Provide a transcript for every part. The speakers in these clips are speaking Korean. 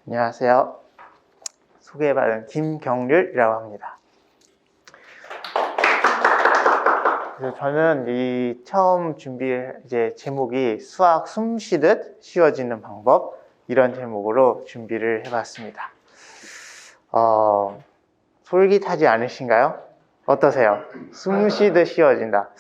안녕하세요. 소개받은 김경률이라고 합니다. 그래서 저는 처음 제목이 수학 숨 쉬듯 쉬워지는 방법, 이런 제목으로 준비를 해봤습니다. 솔깃하지 않으신가요? 어떠세요? 숨 쉬듯 쉬워진다.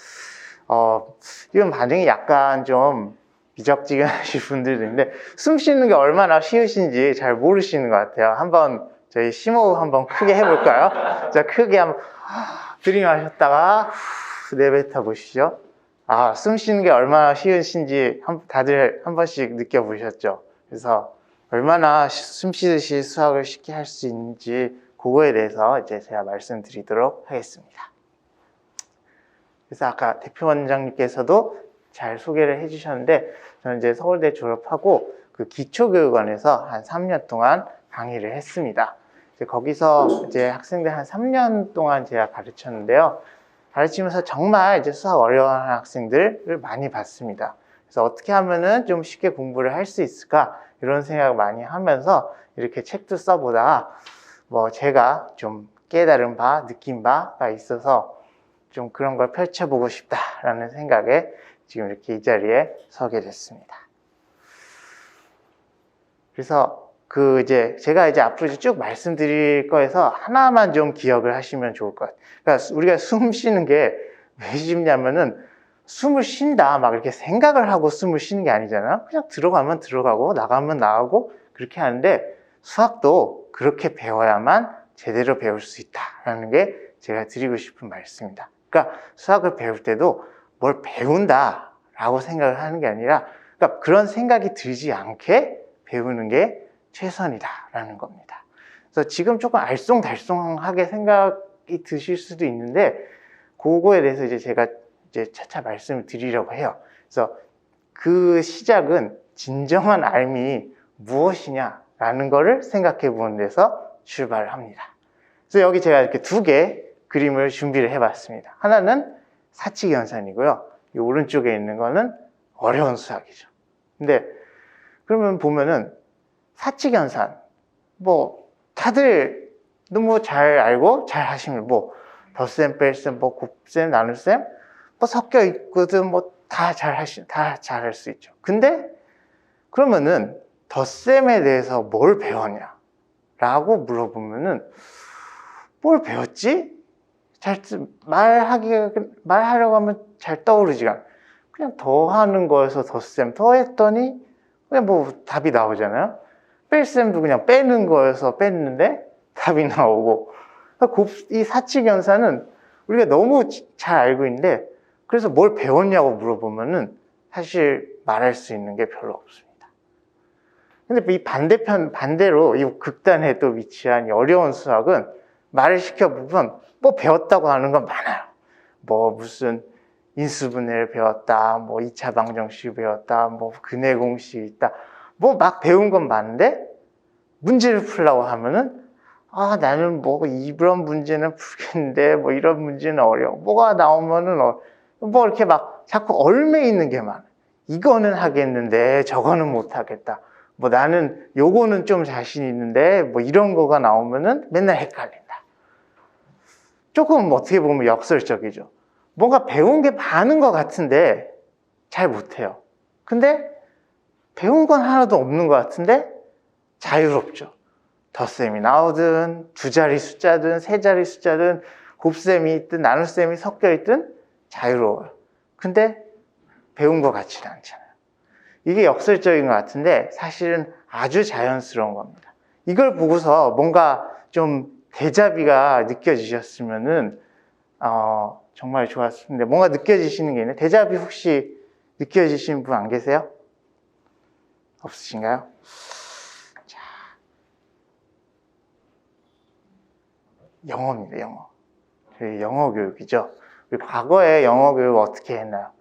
이런 반응이 약간 좀 미적지근하신 분들도 있는데, 숨 쉬는 게 얼마나 쉬우신지 잘 모르시는 것 같아요. 한번 저희 심호흡 한번 크게 해볼까요? 자, 크게 한번 들이마셨다가 내뱉어 보시죠. 숨 쉬는 게 얼마나 쉬우신지 다들 한 번씩 느껴보셨죠? 그래서 얼마나 숨 쉬듯이 수학을 쉽게 할 수 있는지 그거에 대해서 이제 제가 말씀드리도록 하겠습니다. 그래서 아까 대표 원장님께서도 잘 소개를 해주셨는데, 저는 이제 서울대 졸업하고 그 기초교육원에서 한 3년 동안 강의를 했습니다. 거기서 이제 학생들 한 3년 동안 제가 가르쳤는데요. 가르치면서 정말 이제 수학 어려워하는 학생들을 많이 봤습니다. 그래서 어떻게 하면은 좀 쉽게 공부를 할 수 있을까, 이런 생각을 많이 하면서 이렇게 책도 써보다가 제가 좀 깨달은 바, 느낀 바가 있어서 좀 그런 걸 펼쳐보고 싶다라는 생각에 지금 이렇게 이 자리에 서게 됐습니다. 그래서 제가 앞으로 쭉 말씀드릴 거에서 하나만 좀 기억을 하시면 좋을 것 같아요. 그러니까 우리가 숨 쉬는 게 왜 쉽냐면은, 숨을 쉰다 막 이렇게 생각을 하고 숨을 쉬는 게 아니잖아요. 그냥 들어가면 들어가고 나가면 나가고 그렇게 하는데, 수학도 그렇게 배워야만 제대로 배울 수 있다라는 게 제가 드리고 싶은 말씀입니다. 그러니까 수학을 배울 때도 뭘 배운다라고 생각을 하는 게 아니라, 그러니까 그런 생각이 들지 않게 배우는 게 최선이다라는 겁니다. 그래서 지금 조금 알쏭달쏭하게 생각이 드실 수도 있는데, 그거에 대해서 제가 차차 말씀을 드리려고 해요. 그래서 그 시작은 진정한 알미 무엇이냐라는 거를 생각해 보는 데서 출발을 합니다. 그래서 여기 제가 이렇게 두 개 그림을 준비를 해봤습니다. 하나는 사칙연산이고요. 이 오른쪽에 있는 거는 어려운 수학이죠. 근데 그러면 보면은 사칙연산, 다들 너무 잘 알고 잘 하시면 덧셈, 뺄셈, 곱셈, 나눗셈 섞여 있거든, 다 잘 할 수 있죠. 근데 그러면은 덧셈에 대해서 뭘 배웠냐라고 물어보면은, 뭘 배웠지? 말하려고 하면 잘 떠오르지가 않아요. 그냥 더하는 거에서 덧셈, 더했더니 그냥 답이 나오잖아요. 뺄셈도 그냥 빼는 거에서 뺐는데 답이 나오고. 이 사칙연산은 우리가 너무 잘 알고 있는데, 그래서 뭘 배웠냐고 물어보면은 사실 말할 수 있는 게 별로 없습니다. 근데 이 반대로 이 극단에 또 위치한 이 어려운 수학은 말을 시켜보면 배웠다고 하는 건 많아요. 무슨 인수분해를 배웠다, 2차 방정식 배웠다, 근해 공식이 있다, 막 배운 건 많은데, 문제를 풀려고 하면은 나는 이런 문제는 풀겠는데 이런 문제는 어려워, 뭐가 나오면은 이렇게 자꾸 얽매 있는 게 많아. 이거는 하겠는데 저거는 못 하겠다, 나는 요거는 좀 자신 있는데 이런 거가 나오면은 맨날 헷갈린다. 조금 어떻게 보면 역설적이죠. 뭔가 배운 게 많은 것 같은데 잘 못해요. 근데 배운 건 하나도 없는 것 같은데 자유롭죠. 덧셈이 나오든 두 자리 숫자든 세 자리 숫자든 곱셈이 있든 나눗셈이 섞여 있든 자유로워요. 근데 배운 것 같지는 않잖아요. 이게 역설적인 것 같은데 사실은 아주 자연스러운 겁니다. 이걸 보고서 뭔가 좀 대자비가 느껴지셨으면은 정말 좋았을 텐데, 뭔가 느껴지시는 게 있나요? 대자비 혹시 느껴지시는 분 안 계세요? 없으신가요? 자, 영어입니다. 영어 교육이죠. 우리 과거에 영어 교육 어떻게 했나요?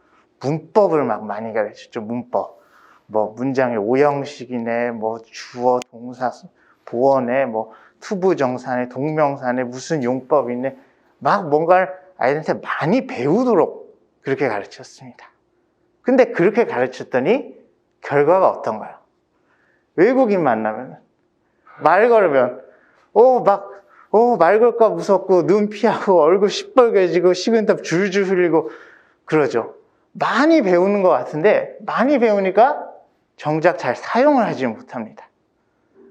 문법을 많이 가르쳤죠. 문법. 문장의 오형식이네, 주어, 동사, 보어네, 투부정사네, 동명사네, 무슨 용법이네, 뭔가를 아이들한테 많이 배우도록 그렇게 가르쳤습니다. 근데 그렇게 가르쳤더니 결과가 어떤가요? 외국인 만나면 말 걸으면 말 걸까 무섭고 눈 피하고 얼굴 시뻘개지고 식은땀 줄줄 흘리고 그러죠. 많이 배우는 것 같은데 많이 배우니까 정작 잘 사용을 하지 못합니다.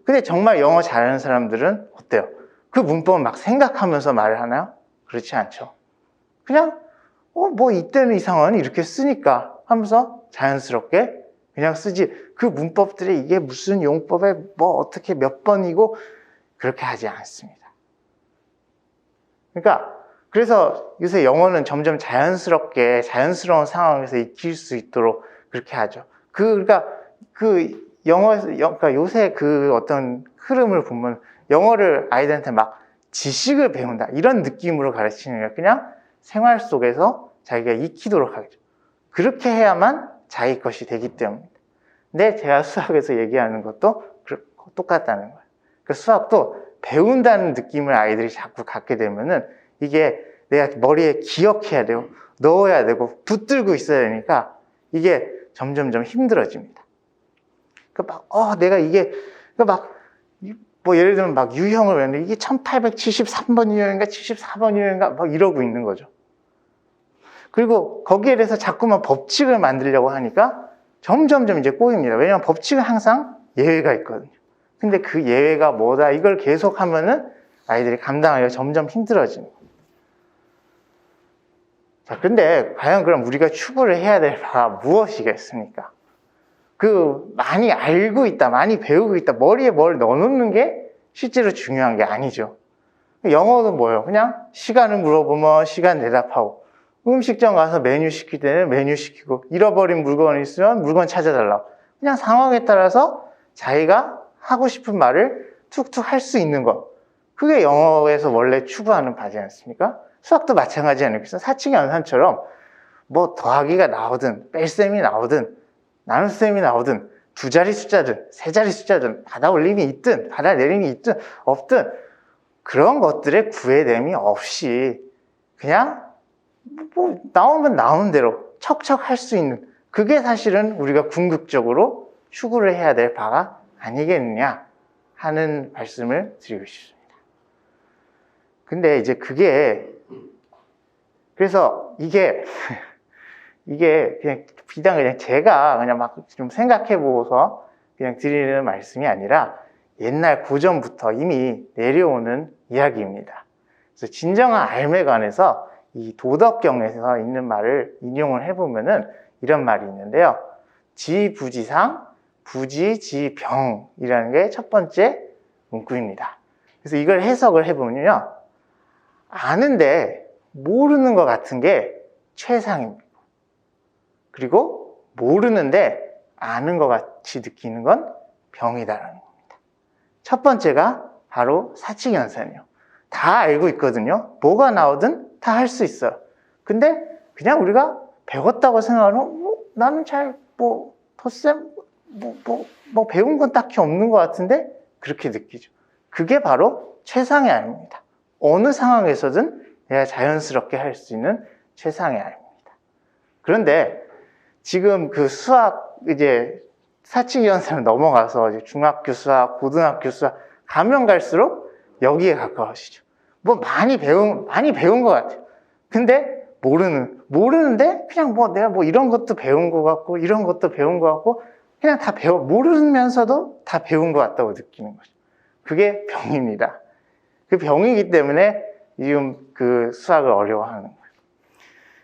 근데 정말 영어 잘하는 사람들은 어때요? 그 문법을 막 생각하면서 말을 하나요? 그렇지 않죠. 그냥 뭐 이때는 이 상황은 이렇게 쓰니까 하면서 자연스럽게 그냥 쓰지, 그 문법들이 이게 무슨 용법에 뭐 어떻게 몇 번이고 그렇게 하지 않습니다. 그러니까 그래서 요새 영어는 점점 자연스러운 상황에서 익힐 수 있도록 그렇게 하죠. 그러니까 요새 그 어떤 흐름을 보면 영어를 아이들한테 막 지식을 배운다 이런 느낌으로 가르치는 게 그냥 생활 속에서 자기가 익히도록 하죠. 그렇게 해야만 자기 것이 되기 때문입니다. 근데 제가 수학에서 얘기하는 것도 똑같다는 거예요. 그 수학도 배운다는 느낌을 아이들이 자꾸 갖게 되면은 이게 내가 머리에 기억해야 되고 넣어야 되고 붙들고 있어야 되니까 이게 점점점 힘들어집니다. 내가 이게 예를 들면 막 유형을 외우는데 이게 1873번 유형인가 74번 유형인가 막 이러고 있는 거죠. 그리고 거기에 대해서 자꾸만 법칙을 만들려고 하니까 점점점 이제 꼬입니다. 왜냐하면 법칙은 항상 예외가 있거든요. 근데 그 예외가 뭐다 이걸 계속 하면은 아이들이 감당하기가 점점 힘들어집니다. 자, 근데 과연 그럼 우리가 추구를 해야 될 바가 무엇이겠습니까? 많이 알고 있다, 많이 배우고 있다, 머리에 뭘 넣어놓는 게 실제로 중요한 게 아니죠. 영어도 뭐예요? 그냥 시간을 물어보면 시간 대답하고, 음식점 가서 메뉴 시킬 때는 메뉴 시키고, 잃어버린 물건이 있으면 물건 찾아달라고. 그냥 상황에 따라서 자기가 하고 싶은 말을 툭툭 할 수 있는 것. 그게 영어에서 원래 추구하는 바지 않습니까? 수학도 마찬가지 아니겠어요? 사칙연산처럼 뭐 더하기가 나오든 뺄셈이 나오든 나눗셈이 나오든 두 자리 숫자든 세 자리 숫자든 받아 올림이 있든 받아 내림이 있든 없든 그런 것들의 구애됨이 없이 그냥 나오면 나온 대로 척척 할 수 있는, 그게 사실은 우리가 궁극적으로 추구를 해야 될 바가 아니겠느냐 하는 말씀을 드리고 싶습니다. 근데 이제 그래서 이게 그냥 비단 그냥 제가 그냥 막 좀 생각해 보고서 그냥 드리는 말씀이 아니라 옛날 고전부터 이미 내려오는 이야기입니다. 그래서 진정한 알에 관해서 이 도덕경에서 있는 말을 인용을 해보면은 이런 말이 있는데요. 지부지상, 부지지병이라는 게 첫 번째 문구입니다. 그래서 이걸 해석을 해보면요. 아는데 모르는 것 같은 게 최상입니다. 그리고 모르는데 아는 것 같이 느끼는 건 병이다라는 겁니다. 첫 번째가 바로 사칙연산이에요. 다 알고 있거든요. 뭐가 나오든 다 할 수 있어요. 근데 그냥 우리가 배웠다고 생각하면 나는 잘 덧셈 배운 건 딱히 없는 것 같은데 그렇게 느끼죠. 그게 바로 최상의 알입니다. 어느 상황에서든 내가 자연스럽게 할 수 있는 최상의 알입니다. 그런데 지금 그 수학 이제 사칙연산을 넘어가서 이제 중학교 수학, 고등학교 수학 가면 갈수록 여기에 가까워지죠. 많이 배운 것 같아요. 근데 모르는데 그냥 내가 이런 것도 배운 것 같고 이런 것도 배운 것 같고 그냥 다 모르면서도 다 배운 것 같다고 느끼는 거죠. 그게 병입니다. 그 병이기 때문에 지금 그 수학을 어려워하는 거예요.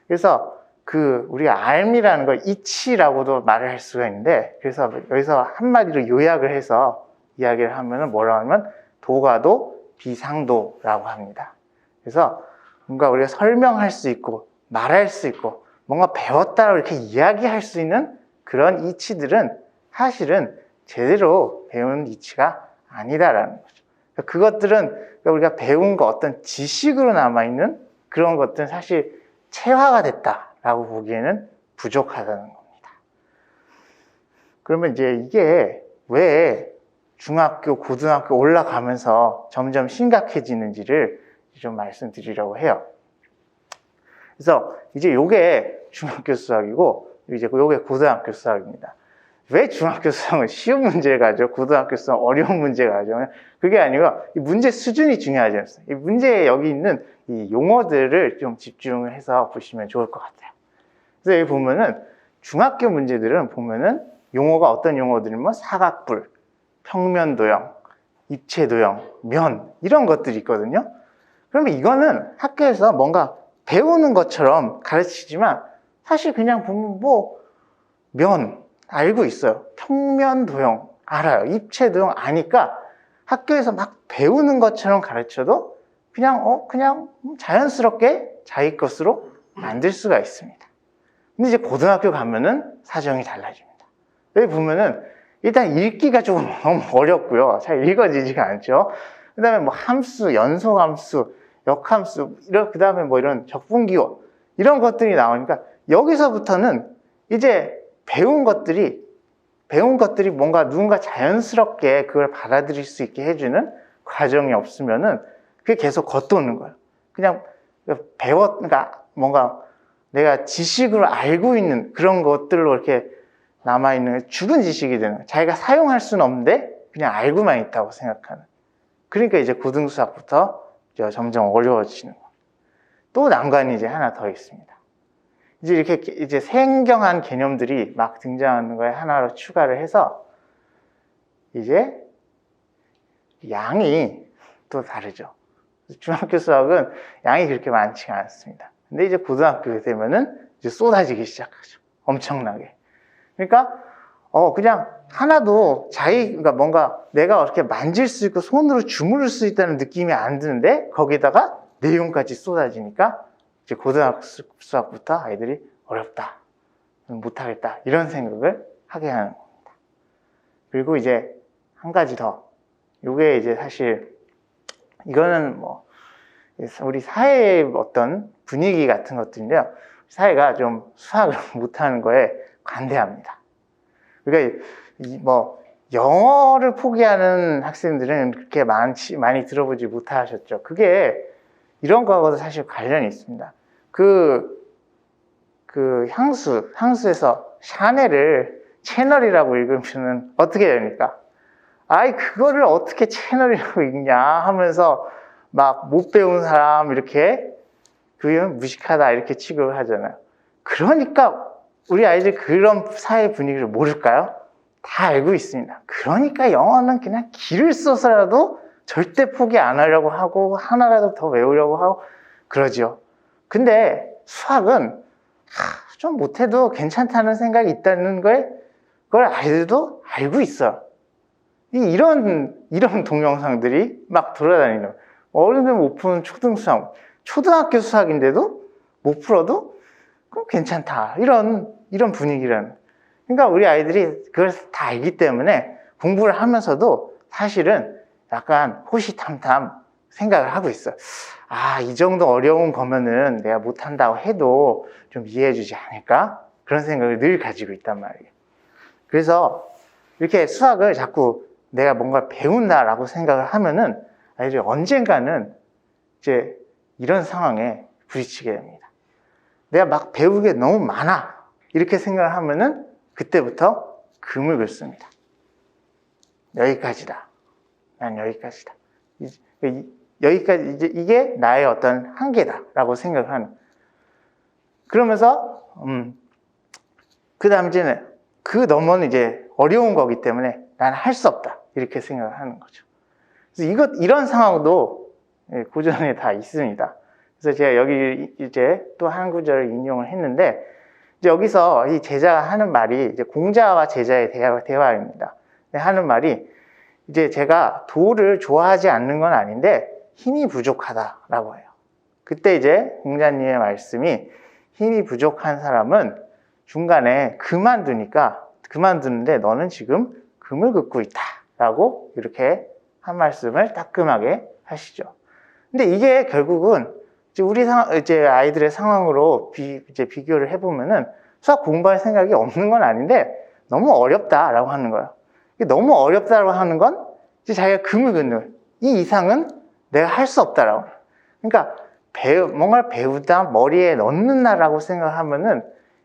그래서 우리가 알미라는 걸 이치라고도 말을 할 수가 있는데, 그래서 여기서 한마디로 요약을 해서 이야기를 하면은 뭐라고 하면 도가도 비상도라고 합니다. 그래서 뭔가 우리가 설명할 수 있고 말할 수 있고 뭔가 배웠다고 이렇게 이야기할 수 있는 그런 이치들은 사실은 제대로 배운 이치가 아니다라는 거죠. 그것들은 우리가 배운 거 어떤 지식으로 남아있는 그런 것들은 사실 체화가 됐다라고 보기에는 부족하다는 겁니다. 그러면 이제 이게 왜 중학교, 고등학교 올라가면서 점점 심각해지는지를 좀 말씀드리려고 해요. 그래서 이제 요게 중학교 수학이고 이제 요게 고등학교 수학입니다. 왜 중학교 수학은 쉬운 문제를 가져? 고등학교 수학 어려운 문제를 가져? 그게 아니고 이 문제 수준이 중요하지 않습니까? 이 문제에 여기 있는 이 용어들을 좀 집중을 해서 보시면 좋을 것 같아요. 그래서 여기 보면은 중학교 문제들은 보면은 용어가 어떤 용어들이면 사각불, 평면도형, 입체도형, 면 이런 것들이 있거든요. 그러면 이거는 학교에서 뭔가 배우는 것처럼 가르치지만 사실 그냥 보면 뭐 면 알고 있어요. 평면도형 알아요. 입체도형 아니까 학교에서 막 배우는 것처럼 가르쳐도 그냥 자연스럽게 자기 것으로 만들 수가 있습니다. 근데 이제 고등학교 가면은 사정이 달라집니다. 여기 보면은 일단 읽기가 조금 너무 어렵고요. 잘 읽어지지가 않죠. 그 다음에 뭐 함수, 연속함수, 역함수, 그 다음에 뭐 이런 적분기호 이런 것들이 나오니까 여기서부터는 이제 배운 것들이 뭔가 누군가 자연스럽게 그걸 받아들일 수 있게 해주는 과정이 없으면은 그게 계속 겉도는 거예요. 그냥 그러니까 뭔가 내가 지식으로 알고 있는 그런 것들로 이렇게 남아있는 죽은 지식이 되는 거예요. 자기가 사용할 수는 없는데 그냥 알고만 있다고 생각하는. 그러니까 이제 고등수학부터 점점 어려워지는 거예요. 또 난관이 이제 하나 더 있습니다. 이제 이렇게 이제 생경한 개념들이 막 등장하는 거에 하나로 추가를 해서 이제 양이 또 다르죠. 중학교 수학은 양이 그렇게 많지가 않습니다. 근데 이제 고등학교 되면은 이제 쏟아지기 시작하죠. 엄청나게. 그러니까 그냥 하나도 그러니까 뭔가 내가 이렇게 만질 수 있고 손으로 주무를 수 있다는 느낌이 안 드는데 거기다가 내용까지 쏟아지니까 이제 고등학교 수학부터 아이들이 어렵다, 못하겠다 이런 생각을 하게 하는 겁니다. 그리고 이제 한 가지 더, 이게 이제 사실 이거는 뭐 우리 사회의 어떤 분위기 같은 것들인데요. 사회가 좀 수학을 못하는 거에 관대합니다. 그러니까 뭐 영어를 포기하는 학생들은 그렇게 많이 들어보지 못하셨죠. 그게 이런 거하고도 사실 관련이 있습니다. 그 향수에서 샤넬을 채널이라고 읽으면 어떻게 됩니까? 그거를 어떻게 채널이라고 읽냐 하면서 막 못 배운 사람 이렇게 그건 무식하다 이렇게 취급을 하잖아요. 그러니까 우리 아이들 그런 사회 분위기를 모를까요? 다 알고 있습니다. 그러니까 영어는 그냥 기를 써서라도 절대 포기 안 하려고 하고 하나라도 더 외우려고 하고 그러죠. 근데 수학은 좀 못해도 괜찮다는 생각이 있다는 그걸 아이들도 알고 있어요. 이런 동영상들이 막 돌아다니는 어른들 못 푸는 초등학교 수학인데도 못 풀어도 그럼 괜찮다 이런 분위기라는. 그러니까 우리 아이들이 그걸 다 알기 때문에 공부를 하면서도 사실은 약간 호시탐탐 생각을 하고 있어요. 이 정도 어려운 거면은 내가 못한다고 해도 좀 이해해 주지 않을까? 그런 생각을 늘 가지고 있단 말이에요. 그래서 이렇게 수학을 자꾸 내가 뭔가 배운다라고 생각을 하면은 아이들이 언젠가는 이제 이런 상황에 부딪히게 됩니다. 내가 막 배우는 게 너무 많아. 이렇게 생각을 하면은 그때부터 금을 긋습니다. 여기까지다. 난 여기까지다. 여기까지, 이게 나의 어떤 한계다라고 생각을 하는. 그러면서, 그 다음 이제는 그 너머는 이제 어려운 거기 때문에 나는 할 수 없다. 이렇게 생각을 하는 거죠. 그래서 이런 상황도 고전에 다 있습니다. 그래서 제가 여기 이제 또 한 구절을 인용을 했는데, 이제 여기서 이 제자가 하는 말이 이제 공자와 제자의 대화입니다. 하는 말이 이제 제가 도를 좋아하지 않는 건 아닌데 힘이 부족하다라고 해요. 그때 이제 공자님의 말씀이 힘이 부족한 사람은 중간에 그만두는데 너는 지금 금을 긋고 있다라고 이렇게 한 말씀을 따끔하게 하시죠. 근데 이게 결국은 이제 아이들의 상황으로 이제 비교를 해보면은 수학 공부할 생각이 없는 건 아닌데 너무 어렵다라고 하는 거예요. 너무 어렵다라고 하는 건 이제 자기가 금을 긋는 이 이상은 내가 할 수 없다라고. 그러니까 뭔가를 배우다 머리에 넣는다라고 생각하면은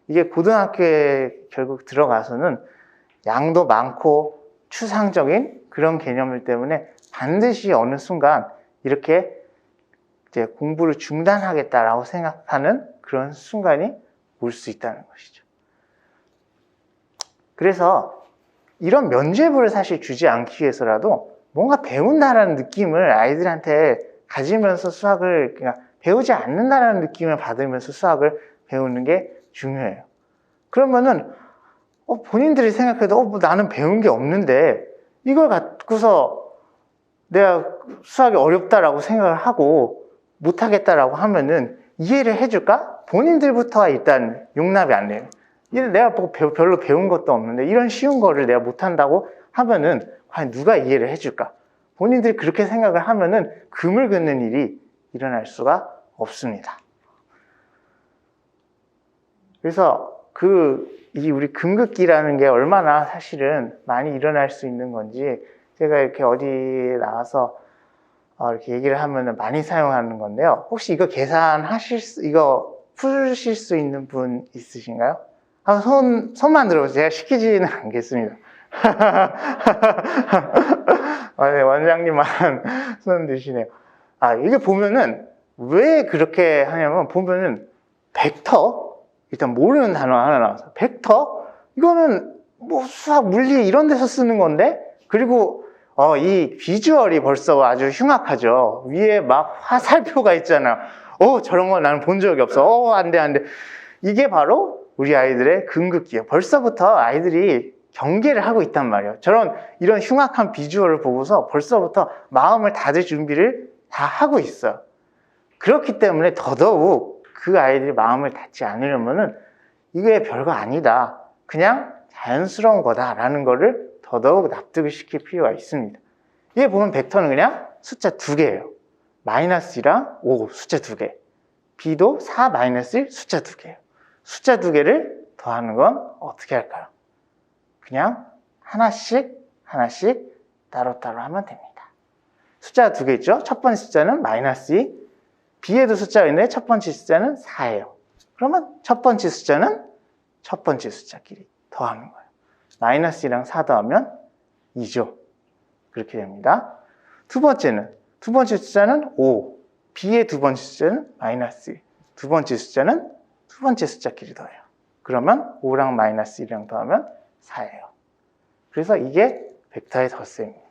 이게 고등학교에 결국 들어가서는 양도 많고 추상적인 그런 개념들 때문에 반드시 어느 순간 이렇게 이제 공부를 중단하겠다라고 생각하는 그런 순간이 올 수 있다는 것이죠. 그래서 이런 면죄부를 사실 주지 않기 위해서라도 뭔가 배운다라는 느낌을 아이들한테 가지면서 수학을 그냥 배우지 않는다라는 느낌을 받으면서 수학을 배우는 게 중요해요. 그러면은 본인들이 생각해도 뭐 나는 배운 게 없는데 이걸 갖고서 내가 수학이 어렵다라고 생각을 하고 못하겠다라고 하면은 이해를 해줄까? 본인들부터가 일단 용납이 안 돼요. 내가 별로 배운 것도 없는데 이런 쉬운 거를 내가 못한다고 하면은 과연 누가 이해를 해줄까? 본인들이 그렇게 생각을 하면은 금을 긋는 일이 일어날 수가 없습니다. 그래서 우리 금긋기라는 게 얼마나 사실은 많이 일어날 수 있는 건지 제가 이렇게 어디 나와서 이렇게 얘기를 하면은 많이 사용하는 건데요. 혹시 이거 이거 푸실 수 있는 분 있으신가요? 한번 손만 들어보세요. 제가 시키지는 않겠습니다. 네, 원장님만 손 드시네요. 이게 보면은 왜 그렇게 하냐면 보면은 벡터, 일단 모르는 단어 하나 나와서 벡터? 이거는 뭐 수학, 물리 이런 데서 쓰는 건데, 그리고 이 비주얼이 벌써 아주 흉악하죠. 위에 막 화살표가 있잖아요. 저런 거 나는 본 적이 없어. 안 돼. 이게 바로 우리 아이들의 금긋기예요. 벌써부터 아이들이 경계를 하고 있단 말이에요. 이런 흉악한 비주얼을 보고서 벌써부터 마음을 닫을 준비를 다 하고 있어요. 그렇기 때문에 더더욱 그 아이들이 마음을 닫지 않으려면은 이게 별거 아니다. 그냥 자연스러운 거다라는 거를 더더욱 납득을 시킬 필요가 있습니다. 이게 보면 벡터는 그냥 숫자 2개예요. -2랑 5 숫자 2개. b도 4 -1 숫자 2개예요. 숫자 2개를 더하는 건 어떻게 할까요? 그냥 하나씩 따로따로 하면 됩니다. 숫자가 2개 있죠? 첫 번째 숫자는 -2, b에도 숫자가 있는데 첫 번째 숫자는 4예요. 그러면 첫 번째 숫자는 첫 번째 숫자끼리 더하는 거예요. -2랑 4 더하면 2죠. 그렇게 됩니다. 두 번째 숫자는 5, b의 두 번째 숫자는 -1, 두 번째 숫자는 두 번째 숫자끼리 더해요. 그러면 5랑 -1이랑 더하면 4예요. 그래서 이게 벡터의 덧셈입니다.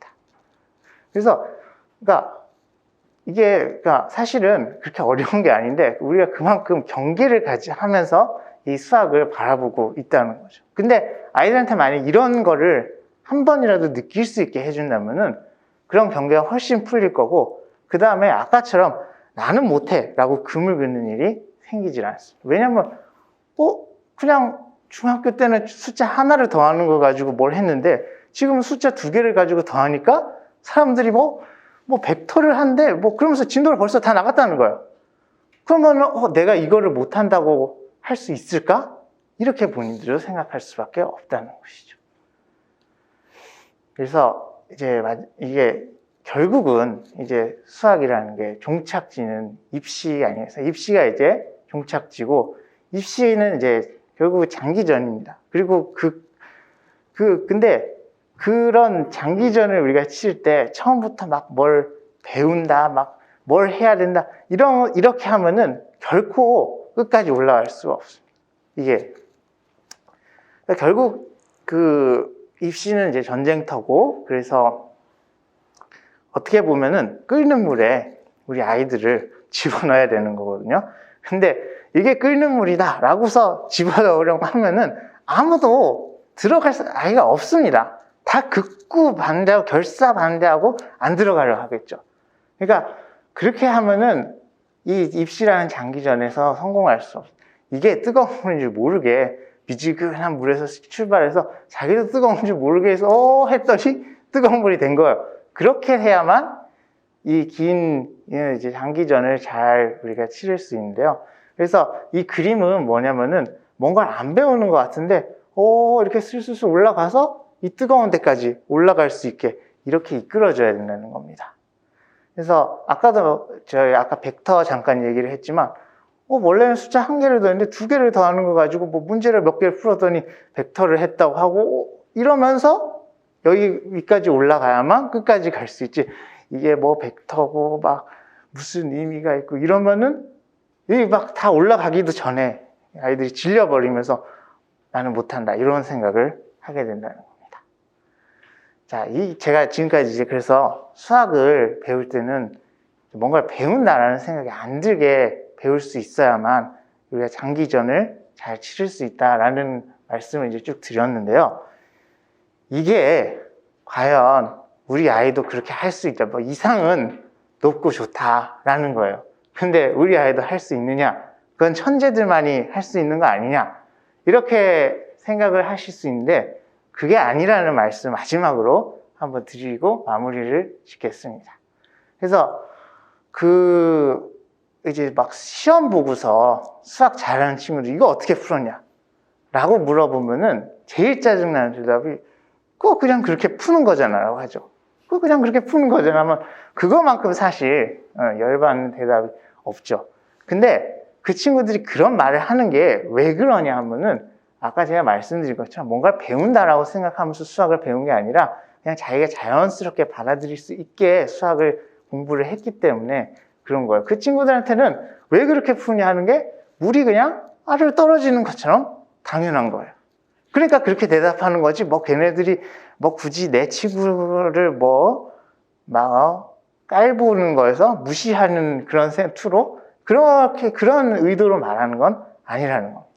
그러니까 사실은 그렇게 어려운 게 아닌데 우리가 그만큼 경계를 하면서 이 수학을 바라보고 있다는 거죠. 근데 아이들한테 만약 이런 거를 한 번이라도 느낄 수 있게 해준다면은 그런 경계가 훨씬 풀릴 거고, 그 다음에 아까처럼 나는 못해 라고 금을 긋는 일이 생기질 않습니다. 왜냐면 그냥 중학교 때는 숫자 하나를 더하는 거 가지고 뭘 했는데 지금은 숫자 2개를 가지고 더하니까 사람들이 벡터를 한대 그러면서 진도를 벌써 다 나갔다는 거예요. 그러면 내가 이거를 못한다고 할 수 있을까? 이렇게 본인들도 생각할 수밖에 없다는 것이죠. 그래서 이게 결국은 수학이라는 게 종착지는 입시 아니겠어요? 입시가 종착지고, 입시는 결국 장기전입니다. 그리고 근데 그런 장기전을 우리가 칠 때 처음부터 막 뭘 배운다, 뭘 해야 된다, 이렇게 하면은 결코 끝까지 올라갈 수가 없습니다. 결국 입시는 전쟁터고, 그래서 어떻게 보면은 끓는 물에 우리 아이들을 집어넣어야 되는 거거든요. 근데 이게 끓는 물이다 라고서 집어넣으려고 하면은 아무도 들어갈 아이가 없습니다. 다 극구 반대하고 결사반대하고 안 들어가려고 하겠죠. 그러니까 그렇게 하면은 이 입시라는 장기전에서 성공할 수 없어요. 이게 뜨거운 물인 줄 모르게 미지근한 물에서 출발해서 자기도 뜨거운 줄 모르게 해서 했더니 뜨거운 물이 된 거예요. 그렇게 해야만 이 긴 장기전을 잘 우리가 치를 수 있는데요. 그래서 이 그림은 뭐냐면은 뭔가를 안 배우는 것 같은데 이렇게 슬슬 올라가서 이 뜨거운 데까지 올라갈 수 있게 이렇게 이끌어줘야 된다는 겁니다. 그래서 아까 벡터 잠깐 얘기를 했지만 원래는 숫자 1개를 더했는데 2개를 더하는 거 가지고 문제를 몇 개를 풀었더니 벡터를 했다고 하고 이러면서 여기까지 올라가야만 끝까지 갈 수 있지. 이게 뭐 벡터고 막 무슨 의미가 있고 이러면은 여기 막 다 올라가기도 전에 아이들이 질려버리면서 나는 못한다 이런 생각을 하게 된다는 겁니다. 자, 제가 지금까지 이제 그래서 수학을 배울 때는 뭔가를 배운다라는 생각이 안 들게 배울 수 있어야만 우리가 장기전을 잘 치를 수 있다라는 말씀을 이제 쭉 드렸는데요. 이게 과연 우리 아이도 그렇게 할 수 있다. 뭐 이상은 높고 좋다라는 거예요. 근데 우리 아이도 할 수 있느냐? 그건 천재들만이 할 수 있는 거 아니냐? 이렇게 생각을 하실 수 있는데 그게 아니라는 말씀 마지막으로 한번 드리고 마무리를 짓겠습니다. 그래서 이제 막 시험 보고서 수학 잘하는 친구들 이거 어떻게 풀었냐? 라고 물어보면은 제일 짜증나는 대답이 그거 그냥 그렇게 푸는 거잖아 라고 하죠. 그거 그냥 그렇게 푸는 거잖아 하면 그거만큼 사실 열받는 대답이 없죠. 근데 그 친구들이 그런 말을 하는 게 왜 그러냐 하면은 아까 제가 말씀드린 것처럼 뭔가를 배운다라고 생각하면서 수학을 배운 게 아니라 그냥 자기가 자연스럽게 받아들일 수 있게 수학을 공부를 했기 때문에 그런 거예요. 그 친구들한테는 왜 그렇게 푸냐 하는 게 물이 그냥 아래로 떨어지는 것처럼 당연한 거예요. 그러니까 그렇게 대답하는 거지 뭐 걔네들이 뭐 굳이 내 친구를 막 깔보는 거에서 무시하는 그런 투로 그런 의도로 말하는 건 아니라는 겁니다.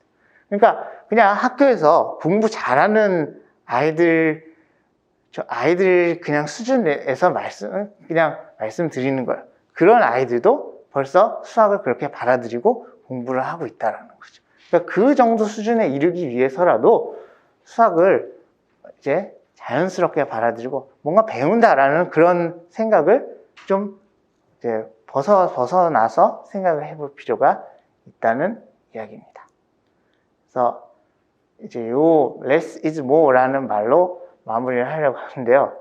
그러니까 그냥 학교에서 공부 잘하는 아이들 그냥 수준에서 그냥 말씀드리는 거예요. 그런 아이들도 벌써 수학을 그렇게 받아들이고 공부를 하고 있다는 거죠. 그러니까 그 정도 수준에 이르기 위해서라도 수학을 이제 자연스럽게 받아들이고 뭔가 배운다라는 그런 생각을 좀 이제 벗어나서 생각을 해볼 필요가 있다는 이야기입니다. 그래서 이제 요 less is more라는 말로 마무리를 하려고 하는데요.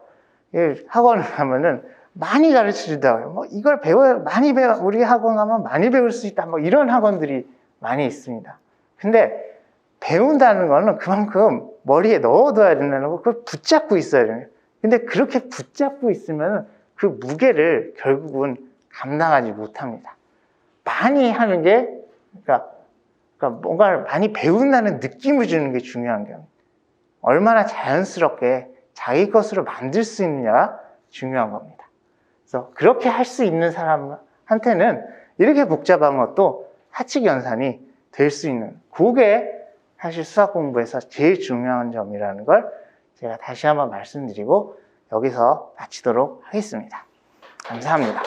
학원을 가면은 많이 가르쳐 준다고요. 뭐 이걸 우리 학원 가면 많이 배울 수 있다. 뭐 이런 학원들이 많이 있습니다. 근데 배운다는 거는 그만큼 머리에 넣어둬야 된다는 거, 그걸 붙잡고 있어야 돼요. 근데 그렇게 붙잡고 있으면 그 무게를 결국은 감당하지 못합니다. 많이 하는 게, 그러니까 뭔가를 많이 배운다는 느낌을 주는 게 중요한 거예요. 얼마나 자연스럽게 자기 것으로 만들 수 있느냐가 중요한 겁니다. 그래서 그렇게 할 수 있는 사람한테는 이렇게 복잡한 것도 하측연산이 될 수 있는, 그게 사실 수학 공부에서 제일 중요한 점이라는 걸 제가 다시 한번 말씀드리고 여기서 마치도록 하겠습니다. 감사합니다.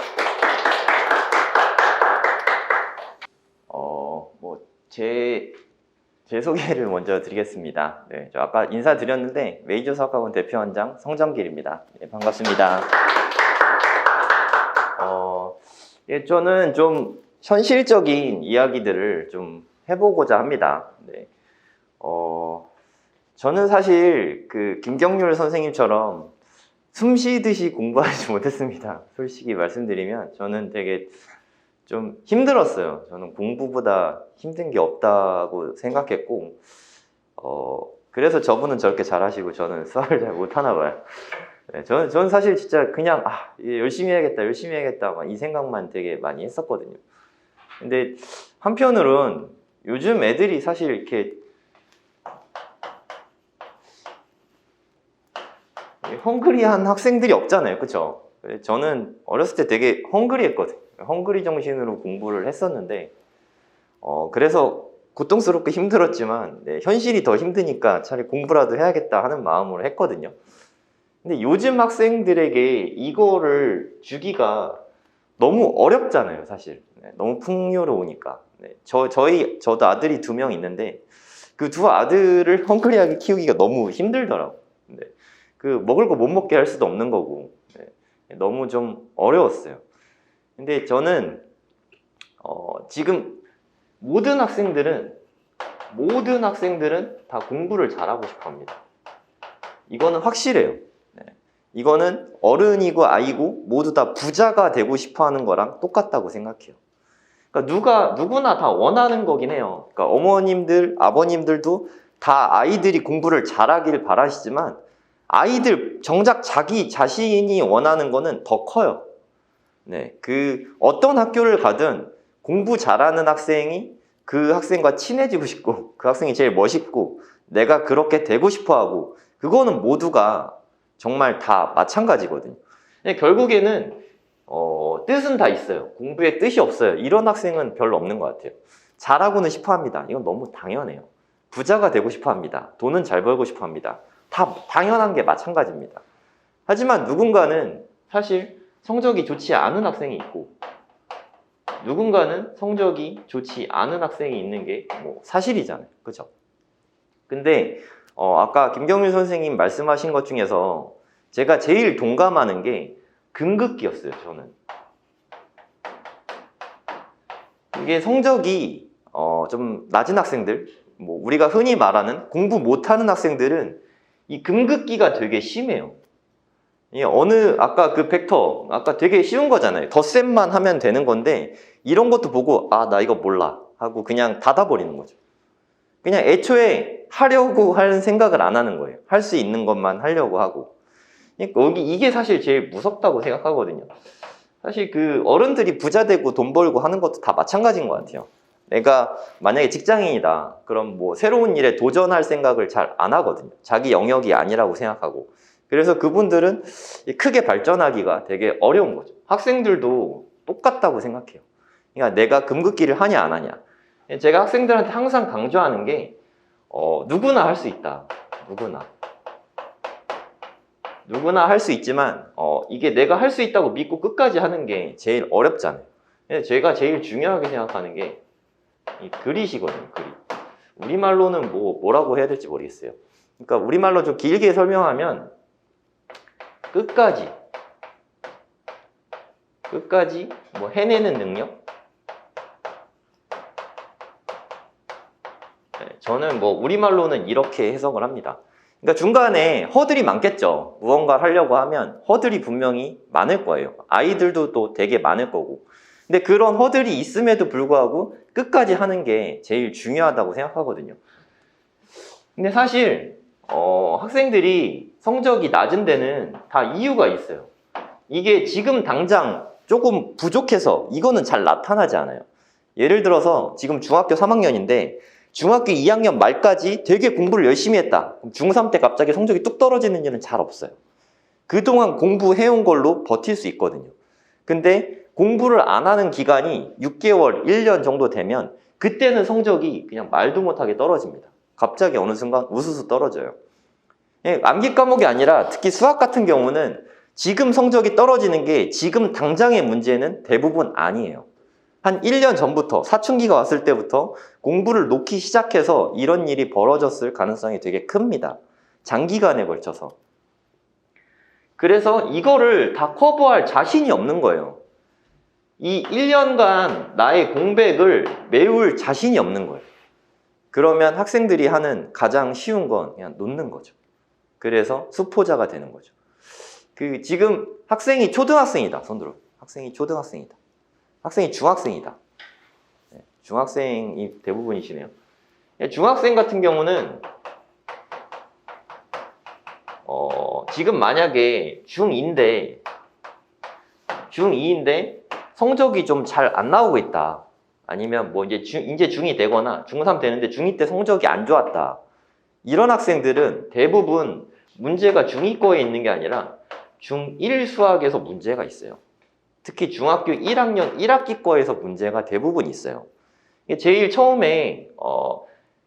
제 소개를 먼저 드리겠습니다. 네, 저 아까 인사드렸는데 메이저 수학학원 대표원장 성정길입니다. 네, 반갑습니다. 저는 좀 현실적인 이야기들을 좀 해보고자 합니다. 네. 저는 사실 그 김경률 선생님처럼 숨 쉬듯이 공부하지 못했습니다. 솔직히 말씀드리면 저는 되게 좀 힘들었어요. 저는 공부보다 힘든 게 없다고 생각했고 그래서 저분은 저렇게 잘하시고 저는 수학을 잘 못하나 봐요. 네, 저는 사실 진짜 그냥 열심히 해야겠다 막 이 생각만 되게 많이 했었거든요. 근데 한편으론 요즘 애들이 사실 이렇게 헝그리한 학생들이 없잖아요. 그쵸? 저는 어렸을 때 되게 헝그리했거든요. 헝그리 정신으로 공부를 했었는데 그래서 고통스럽고 힘들었지만 현실이 더 힘드니까 차라리 공부라도 해야겠다 하는 마음으로 했거든요. 근데 요즘 학생들에게 이거를 주기가 너무 어렵잖아요, 사실. 너무 풍요로우니까. 저도 아들이 2명 있는데 그 2 아들을 헝그리하게 키우기가 너무 힘들더라고요. 그 먹을 거 못 먹게 할 수도 없는 거고 너무 좀 어려웠어요. 근데 저는 지금 모든 학생들은 다 공부를 잘하고 싶어 합니다. 이거는 확실해요. 이거는 어른이고 아이고 모두 다 부자가 되고 싶어 하는 거랑 똑같다고 생각해요. 그러니까 누구나 다 원하는 거긴 해요. 그러니까 어머님들, 아버님들도 다 아이들이 공부를 잘하길 바라시지만 아이들 정작 자기 자신이 원하는 거는 더 커요. 네, 그 어떤 학교를 가든 공부 잘하는 학생이 그 학생과 친해지고 싶고 그 학생이 제일 멋있고 내가 그렇게 되고 싶어 하고 그거는 모두가 정말 다 마찬가지거든요. 근데 결국에는 뜻은 다 있어요. 공부에 뜻이 없어요. 이런 학생은 별로 없는 것 같아요. 잘하고는 싶어 합니다. 이건 너무 당연해요. 부자가 되고 싶어 합니다. 돈은 잘 벌고 싶어 합니다. 다 당연한 게 마찬가지입니다. 하지만 누군가는 사실 성적이 좋지 않은 학생이 있고 누군가는 성적이 좋지 않은 학생이 있는 게 뭐 사실이잖아요. 그죠? 근데 아까 김경민 선생님 말씀하신 것 중에서 제가 제일 동감하는 게 금극기였어요. 저는 이게 성적이 좀 낮은 학생들, 뭐 우리가 흔히 말하는 공부 못하는 학생들은 이 금극기가 되게 심해요. 아까 그 벡터, 아까 되게 쉬운 거잖아요. 덧셈만 하면 되는 건데 이런 것도 보고 아, 나 이거 몰라 하고 그냥 닫아버리는 거죠. 그냥 애초에 하려고 하는 생각을 안 하는 거예요. 할 수 있는 것만 하려고 하고. 그러니까 이게 사실 제일 무섭다고 생각하거든요. 사실 그 어른들이 부자 되고 돈 벌고 하는 것도 다 마찬가지인 것 같아요. 내가 만약에 직장인이다. 그럼 뭐 새로운 일에 도전할 생각을 잘 안 하거든요. 자기 영역이 아니라고 생각하고. 그래서 그분들은 크게 발전하기가 되게 어려운 거죠. 학생들도 똑같다고 생각해요. 그러니까 내가 금극기를 하냐 안 하냐. 제가 학생들한테 항상 강조하는 게 누구나 할 수 있다. 누구나 할 수 있지만 이게 내가 할 수 있다고 믿고 끝까지 하는 게 제일 어렵잖아요. 제가 제일 중요하게 생각하는 게 이 그릿이거든요. 그릿. 우리말로는 뭐라고 해야 될지 모르겠어요. 그러니까 우리말로 좀 길게 설명하면 끝까지 뭐 해내는 능력? 저는 뭐 우리말로는 이렇게 해석을 합니다. 그러니까 중간에 허들이 많겠죠. 무언가를 하려고 하면 허들이 분명히 많을 거예요. 아이들도 또 되게 많을 거고. 근데 그런 허들이 있음에도 불구하고 끝까지 하는 게 제일 중요하다고 생각하거든요. 근데 사실 학생들이 성적이 낮은 데는 다 이유가 있어요. 이게 지금 당장 조금 부족해서 이거는 잘 나타나지 않아요. 예를 들어서 지금 중학교 3학년인데 중학교 2학년 말까지 되게 공부를 열심히 했다. 중3 때 갑자기 성적이 뚝 떨어지는 일은 잘 없어요. 그동안 공부해온 걸로 버틸 수 있거든요. 근데 공부를 안 하는 기간이 6개월, 1년 정도 되면 그때는 성적이 그냥 말도 못하게 떨어집니다. 갑자기 어느 순간 우수수 떨어져요. 암기 과목이 아니라 특히 수학 같은 경우는 지금 성적이 떨어지는 게 지금 당장의 문제는 대부분 아니에요. 한 1년 전부터 사춘기가 왔을 때부터 공부를 놓기 시작해서 이런 일이 벌어졌을 가능성이 되게 큽니다. 장기간에 걸쳐서. 그래서 이거를 다 커버할 자신이 없는 거예요. 이 1년간 나의 공백을 메울 자신이 없는 거예요. 그러면 학생들이 하는 가장 쉬운 건 그냥 놓는 거죠. 그래서 수포자가 되는 거죠. 지금 학생이 초등학생이다. 손들어. 학생이 초등학생이다. 학생이 중학생이다. 중학생이 대부분이시네요. 중학생 같은 경우는 지금 만약에 중2인데 성적이 좀 잘 안 나오고 있다. 아니면 뭐 이제 중2 되거나 중3 되는데 중2 때 성적이 안 좋았다. 이런 학생들은 대부분 문제가 중2 거에 있는 게 아니라 중1 수학에서 문제가 있어요. 특히 중학교 1학년 1학기 거에서 문제가 대부분 있어요. 제일 처음에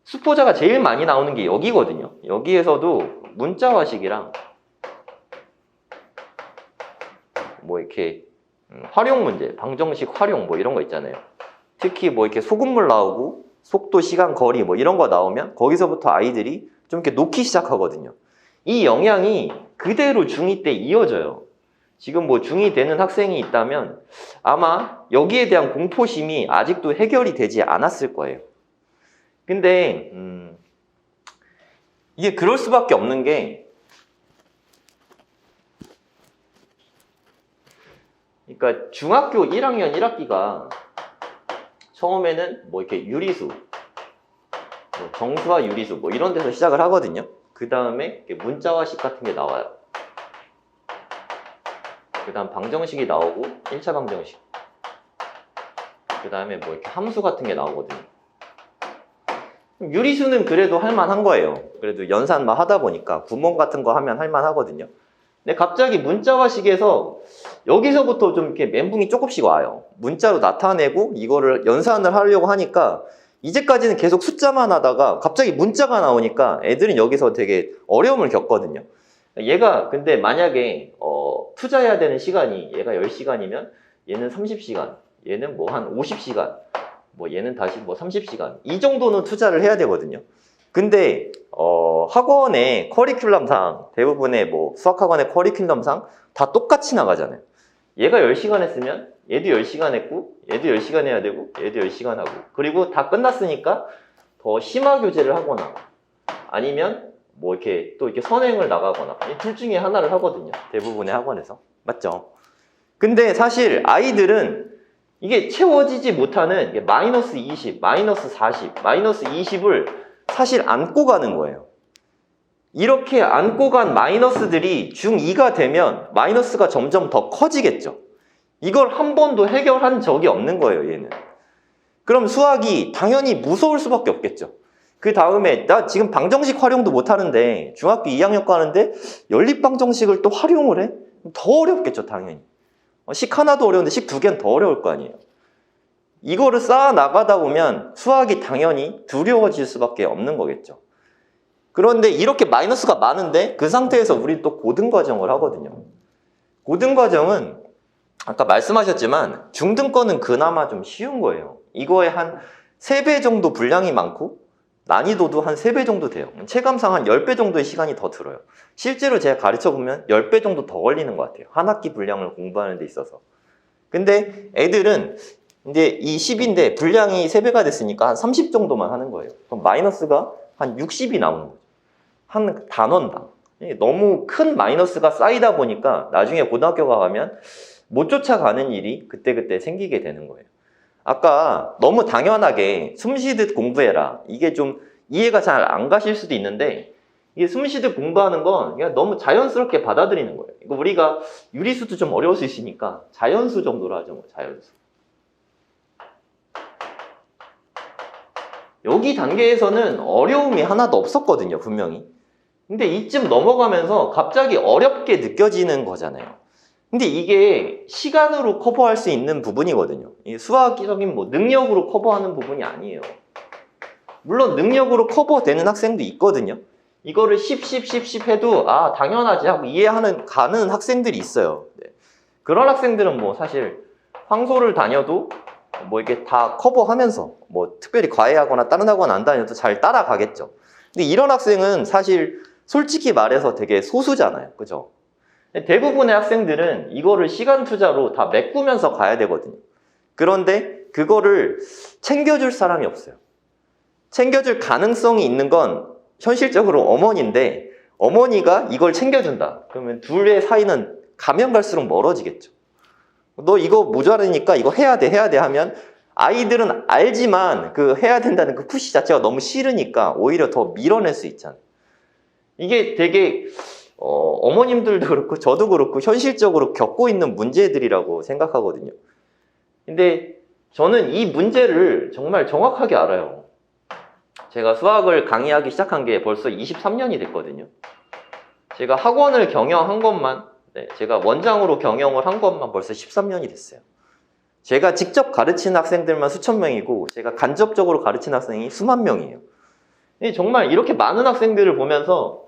수포자가 제일 많이 나오는 게 여기거든요. 여기에서도 문자화식이랑 뭐 이렇게 활용 문제, 방정식 활용 뭐 이런 거 있잖아요. 특히 뭐 이렇게 소금물 나오고 속도, 시간, 거리 뭐 이런 거 나오면 거기서부터 아이들이 좀 이렇게 놓기 시작하거든요. 이 영향이 그대로 중2 때 이어져요. 지금 뭐 중2 되는 학생이 있다면 아마 여기에 대한 공포심이 아직도 해결이 되지 않았을 거예요. 근데 이게 그럴 수밖에 없는 게 그러니까 중학교 1학년 1학기가 처음에는 뭐 이렇게 유리수 정수와 유리수 뭐 이런 데서 시작을 하거든요. 그 다음에 문자화식 같은 게 나와요. 그 다음 방정식이 나오고 1차 방정식, 그 다음에 뭐 이렇게 함수 같은 게 나오거든요. 유리수는 그래도 할만한 거예요. 그래도 연산만 하다 보니까 구몬 같은 거 하면 할만하거든요. 근데 갑자기 문자화식에서 여기서부터 좀 이렇게 멘붕이 조금씩 와요. 문자로 나타내고 이거를 연산을 하려고 하니까 이제까지는 계속 숫자만 하다가 갑자기 문자가 나오니까 애들은 여기서 되게 어려움을 겪거든요. 얘가 근데 만약에 투자해야 되는 시간이 얘가 10시간이면 얘는 30시간, 얘는 뭐 한 50시간, 뭐 얘는 다시 뭐 30시간 이 정도는 투자를 해야 되거든요. 근데 학원의 커리큘럼상 대부분의 뭐 수학학원의 커리큘럼상 다 똑같이 나가잖아요. 얘가 10시간 했으면 얘도 10시간 했고 얘도 10시간 해야 되고 얘도 10시간 하고, 그리고 다 끝났으니까 더 심화 교재를 하거나 아니면 뭐 이렇게 또 이렇게 선행을 나가거나 이 둘 중에 하나를 하거든요. 대부분의 학원에서. 맞죠? 근데 사실 아이들은 이게 채워지지 못하는 마이너스 20, 마이너스 40, 마이너스 20을 사실 안고 가는 거예요. 이렇게 안고 간 마이너스들이 중2가 되면 마이너스가 점점 더 커지겠죠. 이걸 한 번도 해결한 적이 없는 거예요, 얘는. 그럼 수학이 당연히 무서울 수밖에 없겠죠. 그 다음에 나 지금 방정식 활용도 못 하는데 중학교 2학년 가는데 연립방정식을 또 활용을 해? 더 어렵겠죠, 당연히. 식 하나도 어려운데 식 2개는 더 어려울 거 아니에요. 이거를 쌓아 나가다 보면 수학이 당연히 두려워질 수밖에 없는 거겠죠. 그런데 이렇게 마이너스가 많은데 그 상태에서 우리 또 고등과정을 하거든요. 고등과정은 아까 말씀하셨지만 중등권은 그나마 좀 쉬운 거예요. 이거에 한 3배 정도 분량이 많고 난이도도 한 3배 정도 돼요. 체감상 한 10배 정도의 시간이 더 들어요. 실제로 제가 가르쳐보면 10배 정도 더 걸리는 것 같아요. 한 학기 분량을 공부하는 데 있어서. 근데 애들은 이제 이 10인데 분량이 3배가 됐으니까 한 30 정도만 하는 거예요. 그럼 마이너스가 한 60이 나오는 거죠. 한 단원당. 너무 큰 마이너스가 쌓이다 보니까 나중에 고등학교 가면 못 쫓아가는 일이 그때그때 생기게 되는 거예요. 아까 너무 당연하게 숨 쉬듯 공부해라. 이게 좀 이해가 잘 안 가실 수도 있는데 이게 숨 쉬듯 공부하는 건 그냥 너무 자연스럽게 받아들이는 거예요. 이거 우리가 유리수도 좀 어려울 수 있으니까 자연수 정도로 하죠. 뭐 자연수. 여기 단계에서는 어려움이 하나도 없었거든요, 분명히. 근데 이쯤 넘어가면서 갑자기 어렵게 느껴지는 거잖아요. 근데 이게 시간으로 커버할 수 있는 부분이거든요. 이 수학적인 뭐 능력으로 커버하는 부분이 아니에요. 물론 능력으로 커버되는 학생도 있거든요. 이거를 10 해도 아 당연하지 하고 이해하는 가는 학생들이 있어요. 네. 그런 학생들은 뭐 사실 황소를 다녀도 뭐 이렇게 다 커버하면서 뭐 특별히 과외하거나 다른 학원 안 다녀도 잘 따라가겠죠. 근데 이런 학생은 사실 솔직히 말해서 되게 소수잖아요. 그죠? 대부분의 학생들은 이거를 시간 투자로 다 메꾸면서 가야 되거든요. 그런데 그거를 챙겨줄 사람이 없어요. 챙겨줄 가능성이 있는 건 현실적으로 어머니인데 어머니가 이걸 챙겨준다. 그러면 둘의 사이는 가면 갈수록 멀어지겠죠. 너 이거 모자라니까 이거 해야 돼 하면 아이들은 알지만 그 해야 된다는 그 푸시 자체가 너무 싫으니까 오히려 더 밀어낼 수 있잖아요. 이게 되게 어머님들도 그렇고 저도 그렇고 현실적으로 겪고 있는 문제들이라고 생각하거든요. 근데 저는 이 문제를 정말 정확하게 알아요. 제가 수학을 강의하기 시작한 게 벌써 23년이 됐거든요. 제가 학원을 경영한 것만, 제가 원장으로 경영을 한 것만 벌써 13년이 됐어요. 제가 직접 가르치는 학생들만 수천 명이고 제가 간접적으로 가르치는 학생이 수만 명이에요. 정말 이렇게 많은 학생들을 보면서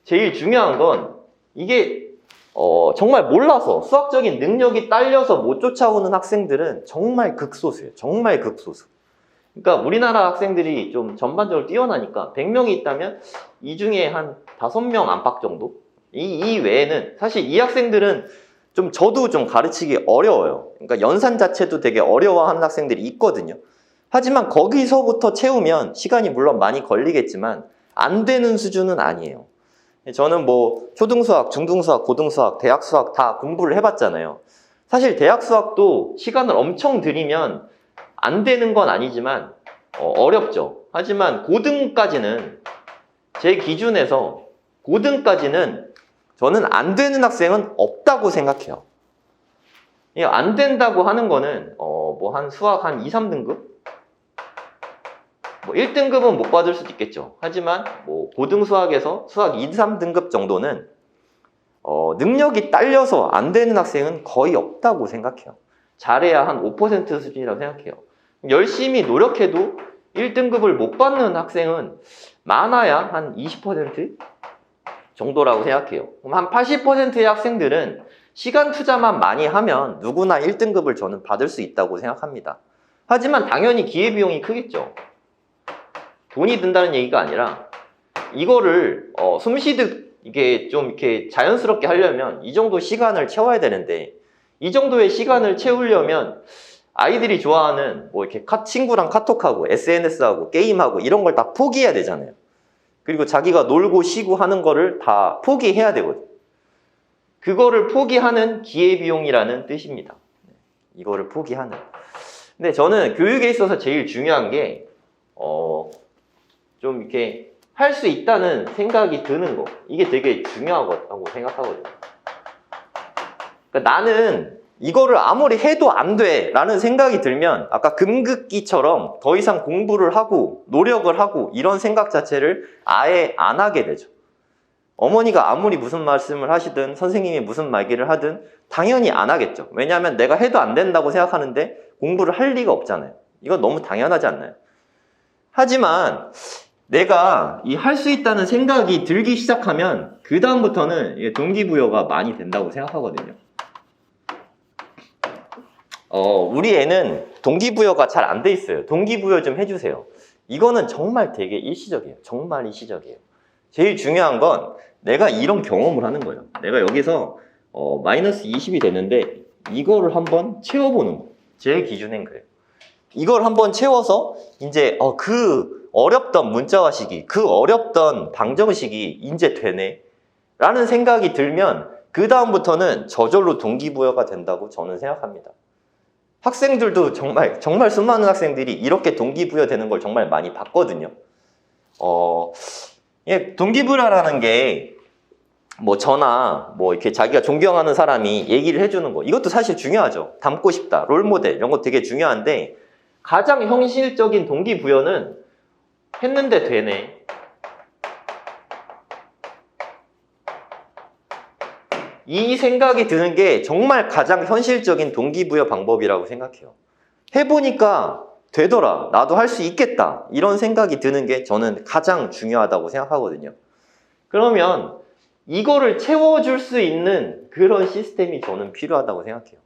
제일 중요한 건 이게 정말 몰라서 수학적인 능력이 딸려서 못 쫓아오는 학생들은 정말 극소수예요. 정말 극소수. 그러니까 우리나라 학생들이 좀 전반적으로 뛰어나니까 100명이 있다면 이 중에 한 5명 안팎 정도? 이 외에는 사실 이 학생들은 좀 저도 좀 가르치기 어려워요. 그러니까 연산 자체도 되게 어려워하는 학생들이 있거든요. 하지만 거기서부터 채우면 시간이 물론 많이 걸리겠지만 안 되는 수준은 아니에요. 저는 뭐 초등수학, 중등수학, 고등수학, 대학수학 다 공부를 해봤잖아요. 사실 대학수학도 시간을 엄청 들이면 안 되는 건 아니지만 어렵죠. 하지만 고등까지는 제 기준에서 고등까지는 저는 안 되는 학생은 없다고 생각해요. 안 된다고 하는 거는 뭐 한 수학 한 2, 3등급? 뭐 1등급은 못 받을 수도 있겠죠. 하지만 뭐 고등 수학에서 수학 2, 3등급 정도는 능력이 딸려서 안 되는 학생은 거의 없다고 생각해요. 잘해야 한 5% 수준이라고 생각해요. 열심히 노력해도 1등급을 못 받는 학생은 많아야 한 20% 정도라고 생각해요. 그럼 한 80%의 학생들은 시간 투자만 많이 하면 누구나 1등급을 저는 받을 수 있다고 생각합니다. 하지만 당연히 기회비용이 크겠죠. 돈이 든다는 얘기가 아니라 이거를 숨쉬듯 이게 좀 이렇게 자연스럽게 하려면 이 정도 시간을 채워야 되는데 이 정도의 시간을 채우려면 아이들이 좋아하는 뭐 이렇게 친구랑 카톡하고 SNS하고 게임하고 이런 걸 다 포기해야 되잖아요. 그리고 자기가 놀고 쉬고 하는 거를 다 포기해야 되거든요. 그거를 포기하는 기회비용이라는 뜻입니다. 이거를 포기하는. 근데 저는 교육에 있어서 제일 중요한 게 좀 이렇게 할 수 있다는 생각이 드는 거. 이게 되게 중요하다고 생각하거든요. 그러니까 나는 이거를 아무리 해도 안 돼 라는 생각이 들면 아까 금극기처럼 더 이상 공부를 하고 노력을 하고 이런 생각 자체를 아예 안 하게 되죠. 어머니가 아무리 무슨 말씀을 하시든 선생님이 무슨 말기를 하든 당연히 안 하겠죠. 왜냐하면 내가 해도 안 된다고 생각하는데 공부를 할 리가 없잖아요. 이건 너무 당연하지 않나요? 하지만 내가 이 할 수 있다는 생각이 들기 시작하면 그 다음부터는 동기부여가 많이 된다고 생각하거든요. 우리 애는 동기부여가 잘 안 돼 있어요. 동기부여 좀 해주세요. 이거는 정말 되게 일시적이에요. 정말 일시적이에요. 제일 중요한 건 내가 이런 경험을 하는 거예요. 내가 여기서 마이너스 20이 됐는데 이거를 한번 채워보는 거. 제 기준엔 그래요. 이걸 한번 채워서 이제 그 어렵던 문자화식이 그 어렵던 방정식이 이제 되네 라는 생각이 들면 그 다음부터는 저절로 동기부여가 된다고 저는 생각합니다. 학생들도 정말 수많은 학생들이 이렇게 동기부여 되는 걸 정말 많이 봤거든요. 동기부여라는 게 뭐 저나 뭐 이렇게 자기가 존경하는 사람이 얘기를 해주는 거 이것도 사실 중요하죠. 닮고 싶다, 롤모델 이런 거 되게 중요한데 가장 현실적인 동기부여는 했는데 되네. 이 생각이 드는 게 정말 가장 현실적인 동기부여 방법이라고 생각해요. 해보니까 되더라. 나도 할 수 있겠다. 이런 생각이 드는 게 저는 가장 중요하다고 생각하거든요. 그러면 이거를 채워줄 수 있는 그런 시스템이 저는 필요하다고 생각해요.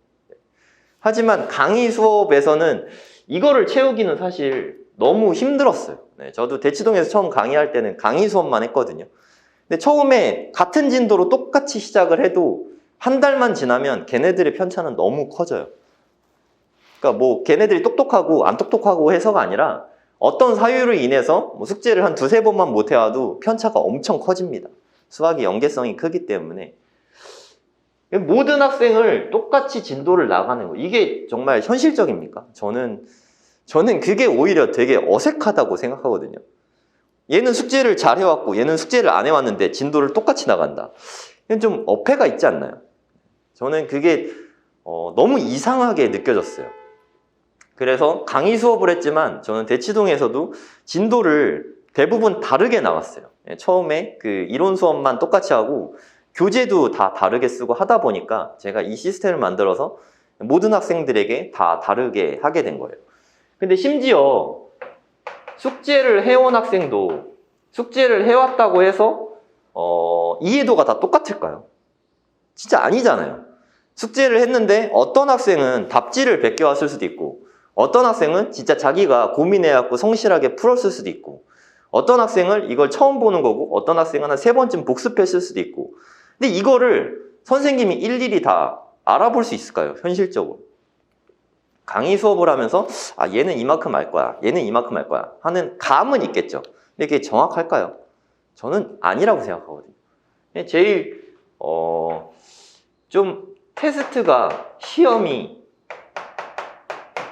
하지만 강의 수업에서는 이거를 채우기는 사실 너무 힘들었어요. 저도 대치동에서 처음 강의할 때는 강의 수업만 했거든요. 근데 처음에 같은 진도로 똑같이 시작을 해도 한 달만 지나면 걔네들의 편차는 너무 커져요. 그러니까 뭐 걔네들이 똑똑하고 안 똑똑하고 해서가 아니라 어떤 사유로 인해서 뭐 숙제를 한 두세 번만 못 해와도 편차가 엄청 커집니다. 수학이 연계성이 크기 때문에 모든 학생을 똑같이 진도를 나가는 거 이게 정말 현실적입니까? 저는 그게 오히려 되게 어색하다고 생각하거든요. 얘는 숙제를 잘 해왔고 얘는 숙제를 안 해왔는데 진도를 똑같이 나간다. 이건 좀 어폐가 있지 않나요? 저는 그게 너무 이상하게 느껴졌어요. 그래서 강의 수업을 했지만 저는 대치동에서도 진도를 대부분 다르게 나갔어요. 처음에 그 이론 수업만 똑같이 하고 교재도 다 다르게 쓰고 하다 보니까 제가 이 시스템을 만들어서 모든 학생들에게 다 다르게 하게 된 거예요. 근데 심지어 숙제를 해온 학생도 숙제를 해왔다고 해서 이해도가 다 똑같을까요? 진짜 아니잖아요. 숙제를 했는데 어떤 학생은 답지를 베껴왔을 수도 있고 어떤 학생은 진짜 자기가 고민해갖고 성실하게 풀었을 수도 있고 어떤 학생은 이걸 처음 보는 거고 어떤 학생은 한 3번쯤 복습했을 수도 있고 근데 이거를 선생님이 일일이 다 알아볼 수 있을까요? 현실적으로. 강의 수업을 하면서 얘는 이만큼 알 거야 얘는 이만큼 알 거야 하는 감은 있겠죠. 근데 그게 정확할까요? 저는 아니라고 생각하거든요. 제일 좀 테스트가 시험이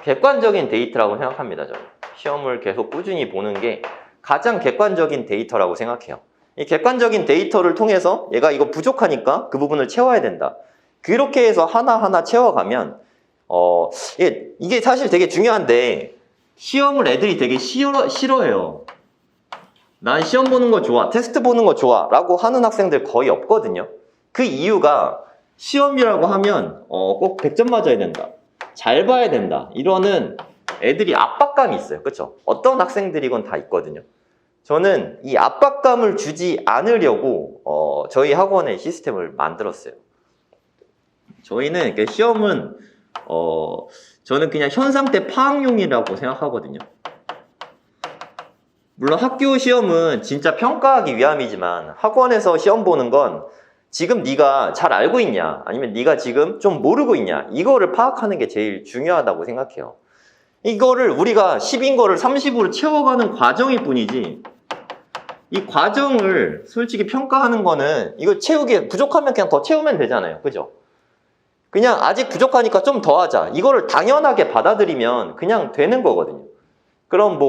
객관적인 데이터라고 생각합니다. 저는 시험을 계속 꾸준히 보는 게 가장 객관적인 데이터라고 생각해요. 이 객관적인 데이터를 통해서 얘가 이거 부족하니까 그 부분을 채워야 된다. 그렇게 해서 하나하나 채워가면 이게 사실 되게 중요한데 시험을 애들이 되게 싫어해요. 난 시험 보는 거 좋아, 테스트 보는 거 좋아 라고 하는 학생들 거의 없거든요. 그 이유가 시험이라고 하면 꼭 100점 맞아야 된다, 잘 봐야 된다, 이러는 애들이 압박감이 있어요. 그쵸? 어떤 학생들이건 다 있거든요. 저는 이 압박감을 주지 않으려고 저희 학원의 시스템을 만들었어요. 저희는 시험은 저는 그냥 현상태 파악용이라고 생각하거든요. 물론 학교 시험은 진짜 평가하기 위함이지만 학원에서 시험 보는 건 지금 네가 잘 알고 있냐 아니면 네가 지금 좀 모르고 있냐 이거를 파악하는 게 제일 중요하다고 생각해요. 이거를 우리가 10인 거를 30으로 채워가는 과정일 뿐이지 이 과정을 솔직히 평가하는 거는 이거 채우기 부족하면 그냥 더 채우면 되잖아요. 그죠? 그냥 아직 부족하니까 좀 더 하자. 이거를 당연하게 받아들이면 그냥 되는 거거든요. 그럼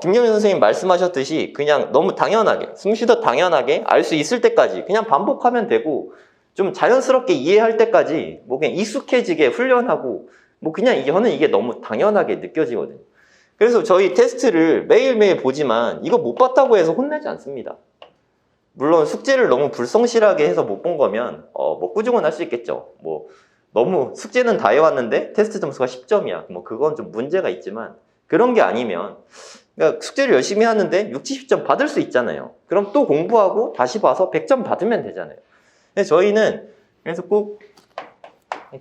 김경민 선생님 말씀하셨듯이 그냥 너무 당연하게, 숨쉬듯 당연하게 알 수 있을 때까지 그냥 반복하면 되고 좀 자연스럽게 이해할 때까지 그냥 익숙해지게 훈련하고 그냥 저는 이게 너무 당연하게 느껴지거든요. 그래서 저희 테스트를 매일매일 보지만 이거 못 봤다고 해서 혼내지 않습니다. 물론 숙제를 너무 불성실하게 해서 못 본 거면 꾸중은 할 수 있겠죠. 너무 숙제는 다 해왔는데 테스트 점수가 10점이야. 그건 좀 문제가 있지만 그런 게 아니면 그러니까 숙제를 열심히 하는데 60, 70점 받을 수 있잖아요. 그럼 또 공부하고 다시 봐서 100점 받으면 되잖아요. 근데 저희는 그래서 꼭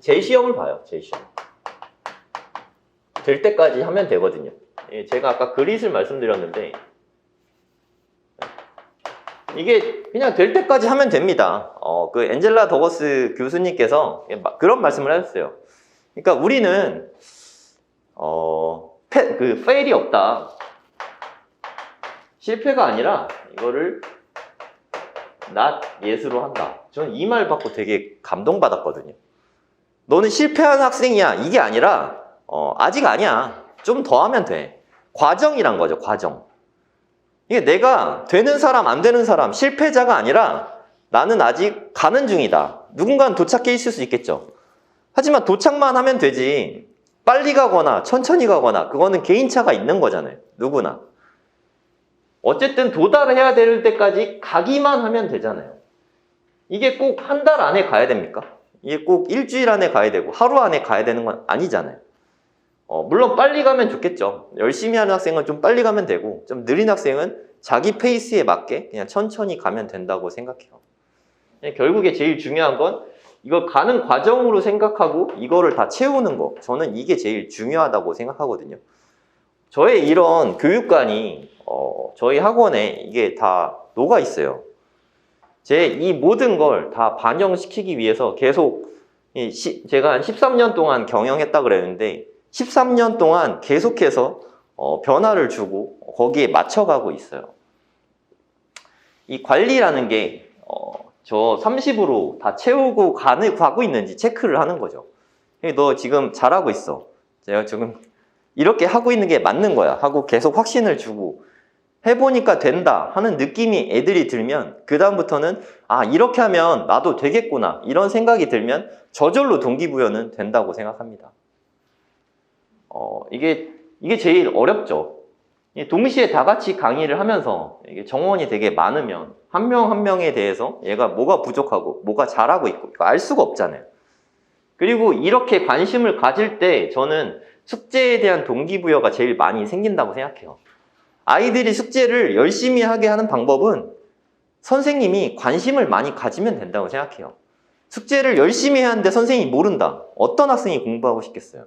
제 시험을 봐요. 제 시험. 될 때까지 하면 되거든요. 제가 아까 그릿을 말씀드렸는데 이게 그냥 될 때까지 하면 됩니다. 그 엔젤라 더거스 교수님께서 그런 말씀을 하셨어요. 그러니까 우리는 fail이 없다. 실패가 아니라 이거를 not yes로 한다. 저는 이 말 받고 되게 감동받았거든요. 너는 실패한 학생이야. 이게 아니라 아직 아니야. 좀 더 하면 돼. 과정이란 거죠. 과정. 이게 내가 되는 사람 안 되는 사람 실패자가 아니라 나는 아직 가는 중이다. 누군가는 도착해 있을 수 있겠죠. 하지만 도착만 하면 되지 빨리 가거나 천천히 가거나 그거는 개인차가 있는 거잖아요. 누구나. 어쨌든 도달해야 될 때까지 가기만 하면 되잖아요. 이게 꼭 한 달 안에 가야 됩니까? 이게 꼭 일주일 안에 가야 되고 하루 안에 가야 되는 건 아니잖아요. 물론 빨리 가면 좋겠죠. 열심히 하는 학생은 좀 빨리 가면 되고 좀 느린 학생은 자기 페이스에 맞게 그냥 천천히 가면 된다고 생각해요. 결국에 제일 중요한 건 이걸 가는 과정으로 생각하고 이거를 다 채우는 거. 저는 이게 제일 중요하다고 생각하거든요. 저의 이런 교육관이 저희 학원에 이게 다 녹아 있어요. 제 이 모든 걸 다 반영시키기 위해서 계속 제가 한 13년 동안 경영했다 그랬는데 13년 동안 계속해서 변화를 주고 거기에 맞춰가고 있어요. 이 관리라는 게 저 30으로 다 채우고 가고 있는지 체크를 하는 거죠. 너 지금 잘하고 있어. 제가 지금 이렇게 하고 있는 게 맞는 거야 하고 계속 확신을 주고 해보니까 된다 하는 느낌이 애들이 들면 그 다음부터는 이렇게 하면 나도 되겠구나 이런 생각이 들면 저절로 동기부여는 된다고 생각합니다. 이게 제일 어렵죠. 동시에 다 같이 강의를 하면서 이게 정원이 되게 많으면 한 명 한 명에 대해서 얘가 뭐가 부족하고 뭐가 잘하고 있고 알 수가 없잖아요. 그리고 이렇게 관심을 가질 때 저는 숙제에 대한 동기부여가 제일 많이 생긴다고 생각해요. 아이들이 숙제를 열심히 하게 하는 방법은 선생님이 관심을 많이 가지면 된다고 생각해요. 숙제를 열심히 해야 하는데 선생님이 모른다. 어떤 학생이 공부하고 싶겠어요?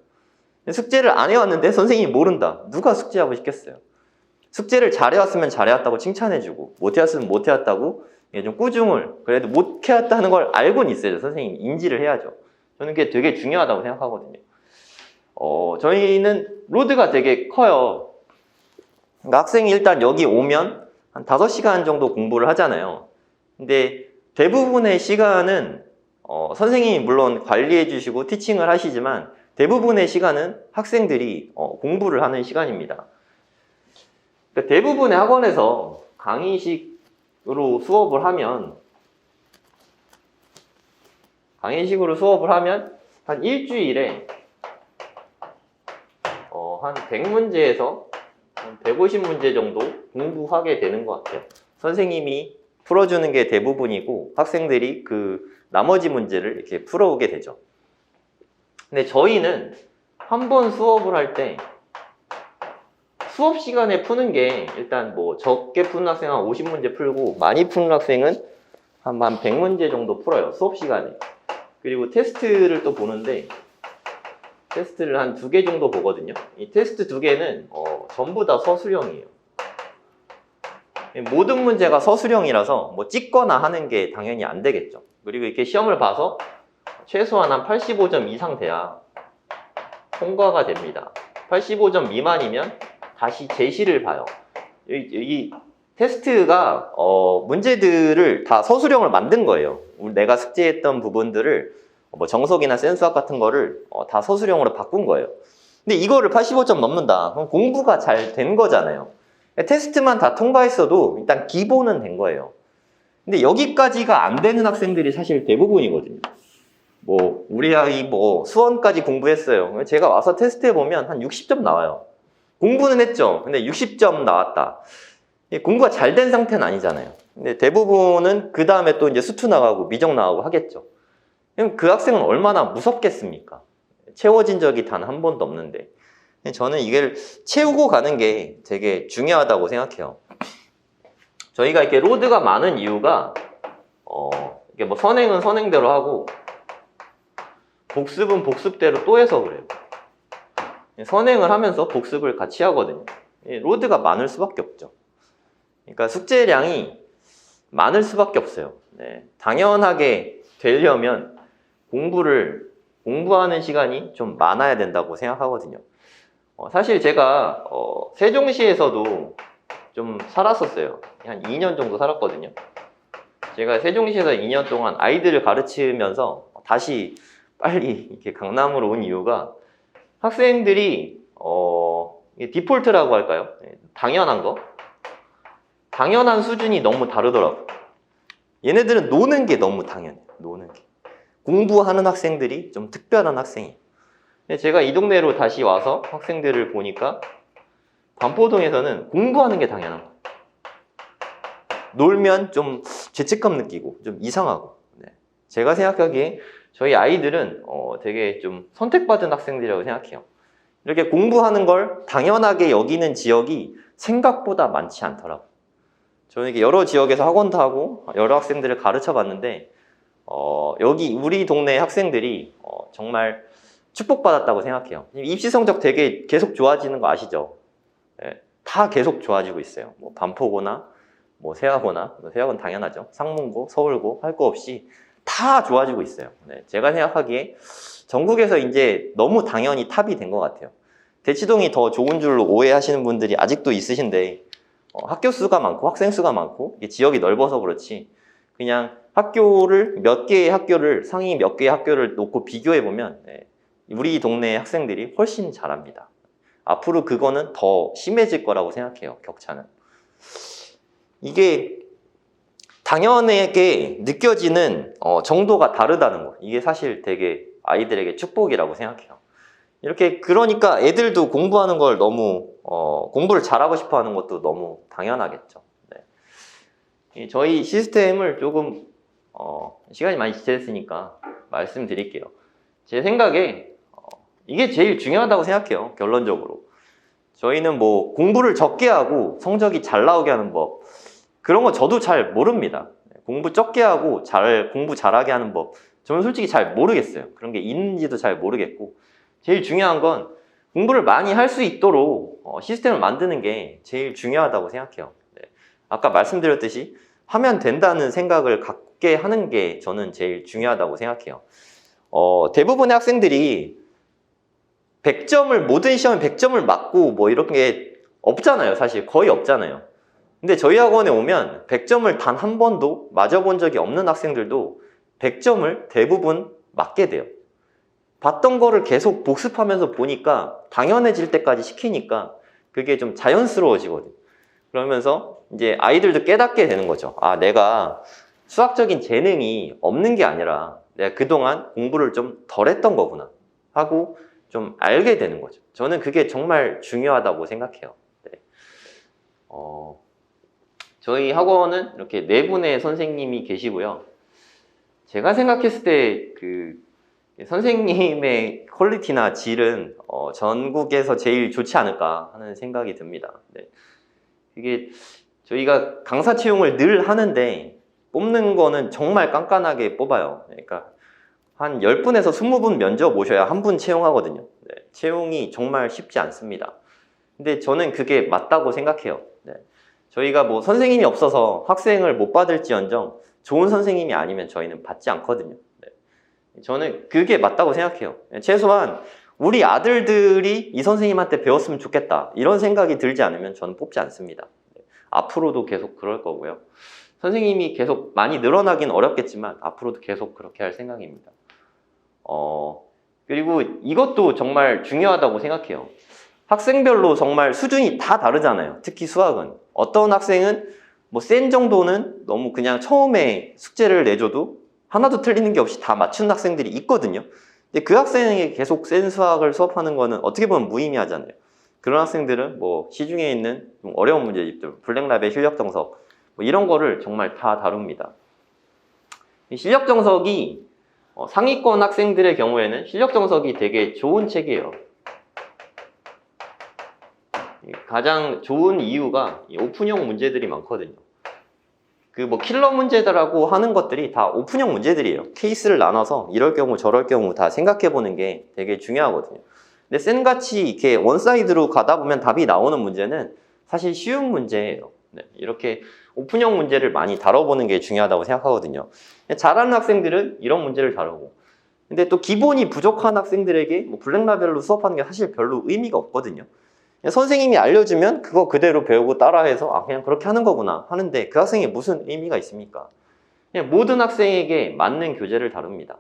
숙제를 안 해왔는데 선생님이 모른다. 누가 숙제하고 싶겠어요? 숙제를 잘해왔으면 잘해왔다고 칭찬해주고 못해왔으면 못해왔다고 좀 꾸중을 그래도 못해왔다는 걸 알고는 있어야죠. 선생님이 인지를 해야죠. 저는 그게 되게 중요하다고 생각하거든요. 저희는 로드가 되게 커요. 그러니까 학생이 일단 여기 오면 한 5시간 정도 공부를 하잖아요. 근데 대부분의 시간은 선생님이 물론 관리해 주시고 티칭을 하시지만 대부분의 시간은 학생들이 공부를 하는 시간입니다. 그러니까 대부분의 학원에서 강의식으로 수업을 하면 한 일주일에 한 100문제에서 한 150문제 정도 공부하게 되는 것 같아요. 선생님이 풀어주는 게 대부분이고 학생들이 그 나머지 문제를 이렇게 풀어오게 되죠. 근데 저희는 한 번 수업을 할 때 수업 시간에 푸는 게 일단 뭐 적게 푸는 학생은 한 50문제 풀고 많이 푸는 학생은 한 100문제 정도 풀어요. 수업 시간에. 그리고 테스트를 또 보는데 테스트를 한 2개 정도 보거든요. 이 테스트 2개는 전부 다 서술형이에요. 모든 문제가 서술형이라서 뭐 찍거나 하는 게 당연히 안 되겠죠. 그리고 이렇게 시험을 봐서 최소한 한 85점 이상 돼야 통과가 됩니다. 85점 미만이면 다시 제시를 봐요. 이 테스트가 문제들을 다 서술형을 만든 거예요. 내가 숙제했던 부분들을 뭐 정석이나 센수학 같은 거를 다 서술형으로 바꾼 거예요. 근데 이거를 85점 넘는다. 그럼 공부가 잘 된 거잖아요. 테스트만 다 통과했어도 일단 기본은 된 거예요. 근데 여기까지가 안 되는 학생들이 사실 대부분이거든요. 뭐 우리 아이 뭐 수원까지 공부했어요. 제가 와서 테스트해 보면 한 60점 나와요. 공부는 했죠. 근데 60점 나왔다. 공부가 잘 된 상태는 아니잖아요. 근데 대부분은 그 다음에 또 이제 수투 나가고 미적 나가고 하겠죠. 그럼 그 학생은 얼마나 무섭겠습니까? 채워진 적이 단 한 번도 없는데. 저는 이걸 채우고 가는 게 되게 중요하다고 생각해요. 저희가 이렇게 로드가 많은 이유가 이게 뭐 선행은 선행대로 하고 복습은 복습대로 또 해서 그래요. 선행을 하면서 복습을 같이 하거든요. 로드가 많을 수밖에 없죠. 그러니까 숙제량이 많을 수밖에 없어요. 네, 당연하게 되려면 공부하는 시간이 좀 많아야 된다고 생각하거든요. 사실 제가 세종시에서도 좀 살았었어요. 한 2년 정도 살았거든요. 제가 세종시에서 2년 동안 아이들을 가르치면서 다시 빨리 이렇게 강남으로 온 이유가 학생들이 디폴트라고 할까요? 당연한 거? 당연한 수준이 너무 다르더라고요. 얘네들은 노는 게 너무 당연해요. 노는 게. 공부하는 학생들이 좀 특별한 학생이에요. 제가 이 동네로 다시 와서 학생들을 보니까 반포동에서는 공부하는 게 당연한 거예요. 놀면 좀 죄책감 느끼고 좀 이상하고. 네. 제가 생각하기에 저희 아이들은 되게 좀 선택받은 학생들이라고 생각해요. 이렇게 공부하는 걸 당연하게 여기는 지역이 생각보다 많지 않더라고요. 저는 이렇게 여러 지역에서 학원도 하고 여러 학생들을 가르쳐 봤는데 여기 우리 동네 학생들이 정말 축복받았다고 생각해요. 입시 성적 되게 계속 좋아지는 거 아시죠? 네, 다 계속 좋아지고 있어요. 뭐 반포고나 뭐 세하고나, 세하고는 당연하죠. 상문고, 서울고 할 거 없이 다 좋아지고 있어요. 네, 제가 생각하기에 전국에서 이제 너무 당연히 탑이 된 것 같아요. 대치동이 더 좋은 줄로 오해하시는 분들이 아직도 있으신데 학교 수가 많고 학생 수가 많고 지역이 넓어서 그렇지 그냥 학교를 몇 개의 학교를 상위 몇 개의 학교를 놓고 비교해 보면 우리 동네 학생들이 훨씬 잘합니다. 앞으로 그거는 더 심해질 거라고 생각해요. 격차는. 이게 당연하게 느껴지는 정도가 다르다는 거. 이게 사실 되게 아이들에게 축복이라고 생각해요. 이렇게 그러니까 애들도 공부하는 걸 너무 공부를 잘하고 싶어 하는 것도 너무 당연하겠죠. 네. 저희 시스템을 조금 시간이 많이 지체됐으니까 말씀드릴게요. 제 생각에 이게 제일 중요하다고 생각해요. 결론적으로. 저희는 뭐 공부를 적게 하고 성적이 잘 나오게 하는 법 그런 거 저도 잘 모릅니다. 공부 적게 하고 공부 잘하게 하는 법 저는 솔직히 잘 모르겠어요. 그런 게 있는지도 잘 모르겠고 제일 중요한 건 공부를 많이 할 수 있도록 시스템을 만드는 게 제일 중요하다고 생각해요. 네. 아까 말씀드렸듯이 하면 된다는 생각을 갖게 하는 게 저는 제일 중요하다고 생각해요. 대부분의 학생들이 100점을 모든 시험에 100점을 맞고 뭐 이런 게 없잖아요. 사실 거의 없잖아요. 근데 저희 학원에 오면 100점을 단 한 번도 맞아본 적이 없는 학생들도 100점을 대부분 맞게 돼요. 봤던 거를 계속 복습하면서 보니까 당연해질 때까지 시키니까 그게 좀 자연스러워지거든요. 그러면서 이제 아이들도 깨닫게 되는 거죠. 아, 내가 수학적인 재능이 없는 게 아니라 내가 그동안 공부를 좀 덜 했던 거구나 하고 좀 알게 되는 거죠. 저는 그게 정말 중요하다고 생각해요. 네. 저희 학원은 이렇게 네 분의 선생님이 계시고요. 제가 생각했을 때 그 선생님의 퀄리티나 질은 전국에서 제일 좋지 않을까 하는 생각이 듭니다. 네. 이게 저희가 강사 채용을 늘 하는데 뽑는 거는 정말 깐깐하게 뽑아요. 그러니까 한 10분에서 20분 면접 오셔야 한 분 채용하거든요. 네. 채용이 정말 쉽지 않습니다. 근데 저는 그게 맞다고 생각해요. 네. 저희가 뭐 선생님이 없어서 학생을 못 받을지언정 좋은 선생님이 아니면 저희는 받지 않거든요. 네. 저는 그게 맞다고 생각해요. 최소한 우리 아들들이 이 선생님한테 배웠으면 좋겠다 이런 생각이 들지 않으면 저는 뽑지 않습니다. 네. 앞으로도 계속 그럴 거고요. 선생님이 계속 많이 늘어나긴 어렵겠지만 앞으로도 계속 그렇게 할 생각입니다. 그리고 이것도 정말 중요하다고 생각해요. 학생별로 정말 수준이 다 다르잖아요. 특히 수학은. 어떤 학생은 뭐 센 정도는 너무 그냥 처음에 숙제를 내줘도 하나도 틀리는 게 없이 다 맞춘 학생들이 있거든요. 근데 그 학생에게 계속 센 수학을 수업하는 거는 어떻게 보면 무의미하잖아요. 그런 학생들은 뭐 시중에 있는 좀 어려운 문제집들, 블랙라벨 실력 정석 뭐 이런 거를 정말 다 다룹니다. 이 실력 정석이 상위권 학생들의 경우에는 실력 정석이 되게 좋은 책이에요. 가장 좋은 이유가 오픈형 문제들이 많거든요. 그 뭐 킬러 문제들하고 하는 것들이 다 오픈형 문제들이에요. 케이스를 나눠서 이럴 경우 저럴 경우 다 생각해 보는 게 되게 중요하거든요. 근데 쌤같이 이렇게 원사이드로 가다 보면 답이 나오는 문제는 사실 쉬운 문제예요. 네, 이렇게 오픈형 문제를 많이 다뤄보는 게 중요하다고 생각하거든요. 잘하는 학생들은 이런 문제를 다루고, 근데 또 기본이 부족한 학생들에게 뭐 블랙라벨로 수업하는 게 사실 별로 의미가 없거든요. 선생님이 알려주면 그거 그대로 배우고 따라해서 아 그냥 그렇게 하는 거구나 하는데 그 학생이 무슨 의미가 있습니까? 그냥 모든 학생에게 맞는 교재를 다룹니다.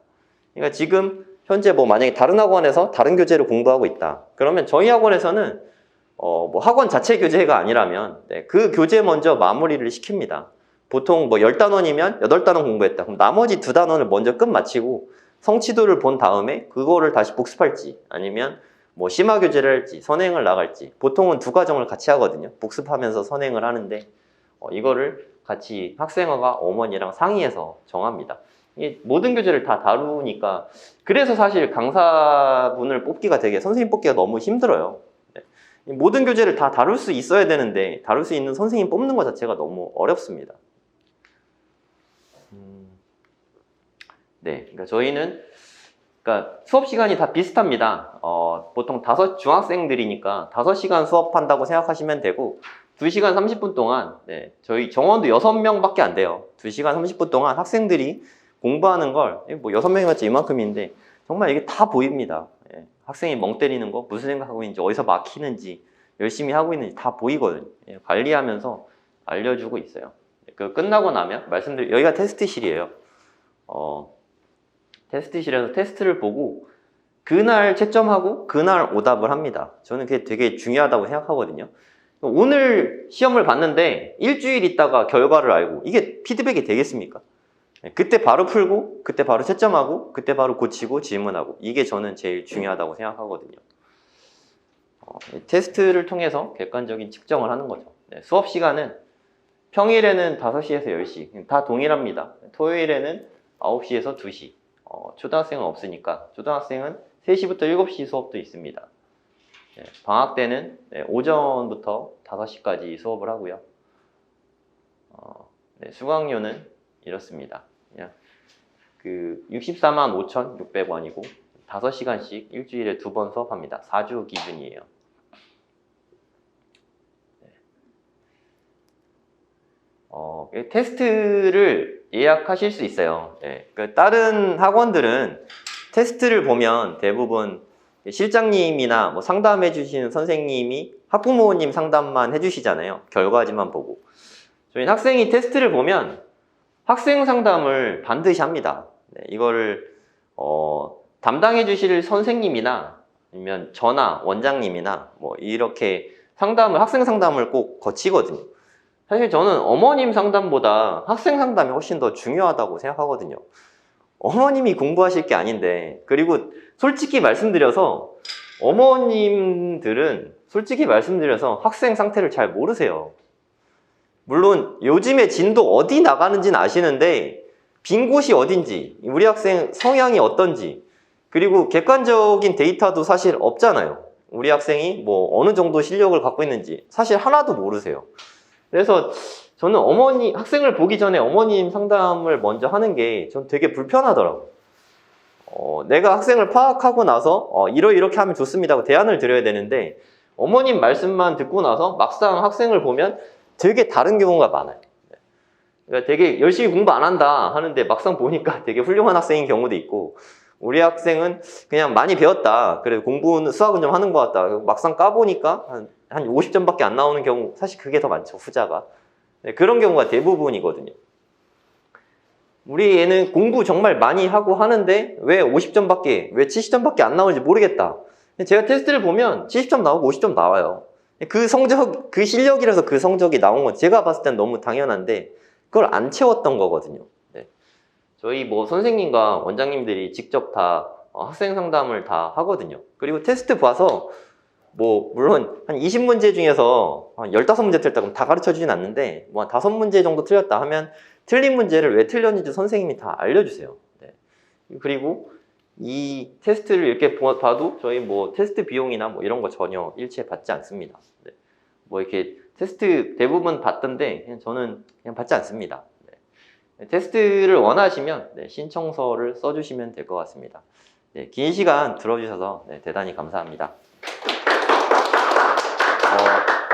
그러니까 지금 현재 뭐 만약에 다른 학원에서 다른 교재를 공부하고 있다. 그러면 저희 학원에서는 뭐 학원 자체 교재가 아니라면 네, 그 교재 먼저 마무리를 시킵니다. 보통 뭐 10단원이면 8단원 공부했다. 그럼 나머지 2단원을 먼저 끝마치고 성취도를 본 다음에 그거를 다시 복습할지 아니면 뭐 심화 교재를 할지 선행을 나갈지 보통은 2과정을 같이 하거든요. 복습하면서 선행을 하는데 이거를 같이 학생회가 어머니랑 상의해서 정합니다. 이게 모든 교재를 다 다루니까 그래서 사실 강사분을 뽑기가 되게 선생님 뽑기가 너무 힘들어요. 네. 모든 교재를 다 다룰 수 있어야 되는데 다룰 수 있는 선생님 뽑는 것 자체가 너무 어렵습니다. 네, 그러니까 저희는 그러니까 수업 시간이 다 비슷합니다. 보통 중학생들이니까 5시간 수업한다고 생각하시면 되고 2시간 30분 동안 네, 저희 정원도 6명밖에 안 돼요. 2시간 30분 동안 학생들이 공부하는 걸 뭐 6명이었지 이만큼인데 정말 이게 다 보입니다. 예, 학생이 멍 때리는 거 무슨 생각하고 있는지 어디서 막히는지 열심히 하고 있는지 다 보이거든요. 예, 관리하면서 알려주고 있어요. 그 끝나고 나면 여기가 테스트실이에요. 테스트실에서 테스트를 보고 그날 채점하고 그날 오답을 합니다. 저는 그게 되게 중요하다고 생각하거든요. 오늘 시험을 봤는데 일주일 있다가 결과를 알고 이게 피드백이 되겠습니까? 그때 바로 풀고 그때 바로 채점하고 그때 바로 고치고 질문하고 이게 저는 제일 중요하다고 생각하거든요. 테스트를 통해서 객관적인 측정을 하는 거죠. 네, 수업 시간은 평일에는 5시에서 10시 다 동일합니다. 토요일에는 9시에서 2시 초등학생은 없으니까 초등학생은 3시부터 7시 수업도 있습니다. 네, 방학 때는 오전부터 5시까지 수업을 하고요. 네, 수강료는 이렇습니다. 그냥 그 64만 5,600원이고 5시간씩 일주일에 2번 수업합니다. 4주 기준이에요. 네. 테스트를 예약하실 수 있어요. 네. 그 다른 학원들은 테스트를 보면 대부분 실장님이나 뭐 상담해 주시는 선생님이 학부모님 상담만 해주시잖아요. 결과지만 보고. 저희는 학생이 테스트를 보면 학생 상담을 반드시 합니다. 네. 이거를 담당해 주실 선생님이나 아니면 저나 원장님이나 뭐 이렇게 학생 상담을 꼭 거치거든요. 사실 저는 어머님 상담보다 학생 상담이 훨씬 더 중요하다고 생각하거든요. 어머님이 공부하실 게 아닌데, 그리고 솔직히 말씀드려서 어머님들은 솔직히 말씀드려서 학생 상태를 잘 모르세요. 물론 요즘에 진도 어디 나가는지는 아시는데 빈 곳이 어딘지, 우리 학생 성향이 어떤지, 그리고 객관적인 데이터도 사실 없잖아요. 우리 학생이 뭐 어느 정도 실력을 갖고 있는지 사실 하나도 모르세요. 그래서 저는 학생을 보기 전에 어머님 상담을 먼저 하는 게 전 되게 불편하더라고요. 내가 학생을 파악하고 나서 이렇게 하면 좋습니다 하고 대안을 드려야 되는데, 어머님 말씀만 듣고 나서 막상 학생을 보면 되게 다른 경우가 많아요. 그러니까 되게 열심히 공부 안 한다 하는데 막상 보니까 되게 훌륭한 학생인 경우도 있고, 우리 학생은 그냥 많이 배웠다, 그래 공부는 수학은 좀 하는 것 같다, 막상 까보니까 한 50점밖에 안 나오는 경우, 사실 그게 더 많죠, 후자가. 네, 그런 경우가 대부분이거든요. 우리 애는 공부 정말 많이 하고 하는데 왜 50점밖에, 왜 70점밖에 안 나오는지 모르겠다. 제가 테스트를 보면 70점 나오고 50점 나와요. 그 성적, 그 실력이라서 그 성적이 나온 건 제가 봤을 땐 너무 당연한데 그걸 안 채웠던 거거든요. 네. 저희 뭐 선생님과 원장님들이 직접 다 학생 상담을 다 하거든요. 그리고 테스트 봐서 뭐 물론 한 20문제 중에서 한 15문제 틀렸다 그러면 다 가르쳐 주진 않는데, 뭐 한 5문제 정도 틀렸다 하면 틀린 문제를 왜 틀렸는지 선생님이 다 알려주세요. 네. 그리고 이 테스트를 이렇게 봐도 저희 뭐 테스트 비용이나 뭐 이런 거 전혀 일체 받지 않습니다. 네. 뭐 이렇게 테스트 대부분 받던데 저는 그냥 받지 않습니다. 네. 테스트를 원하시면 신청서를 써주시면 될 것 같습니다. 네, 긴 시간 들어주셔서 대단히 감사합니다.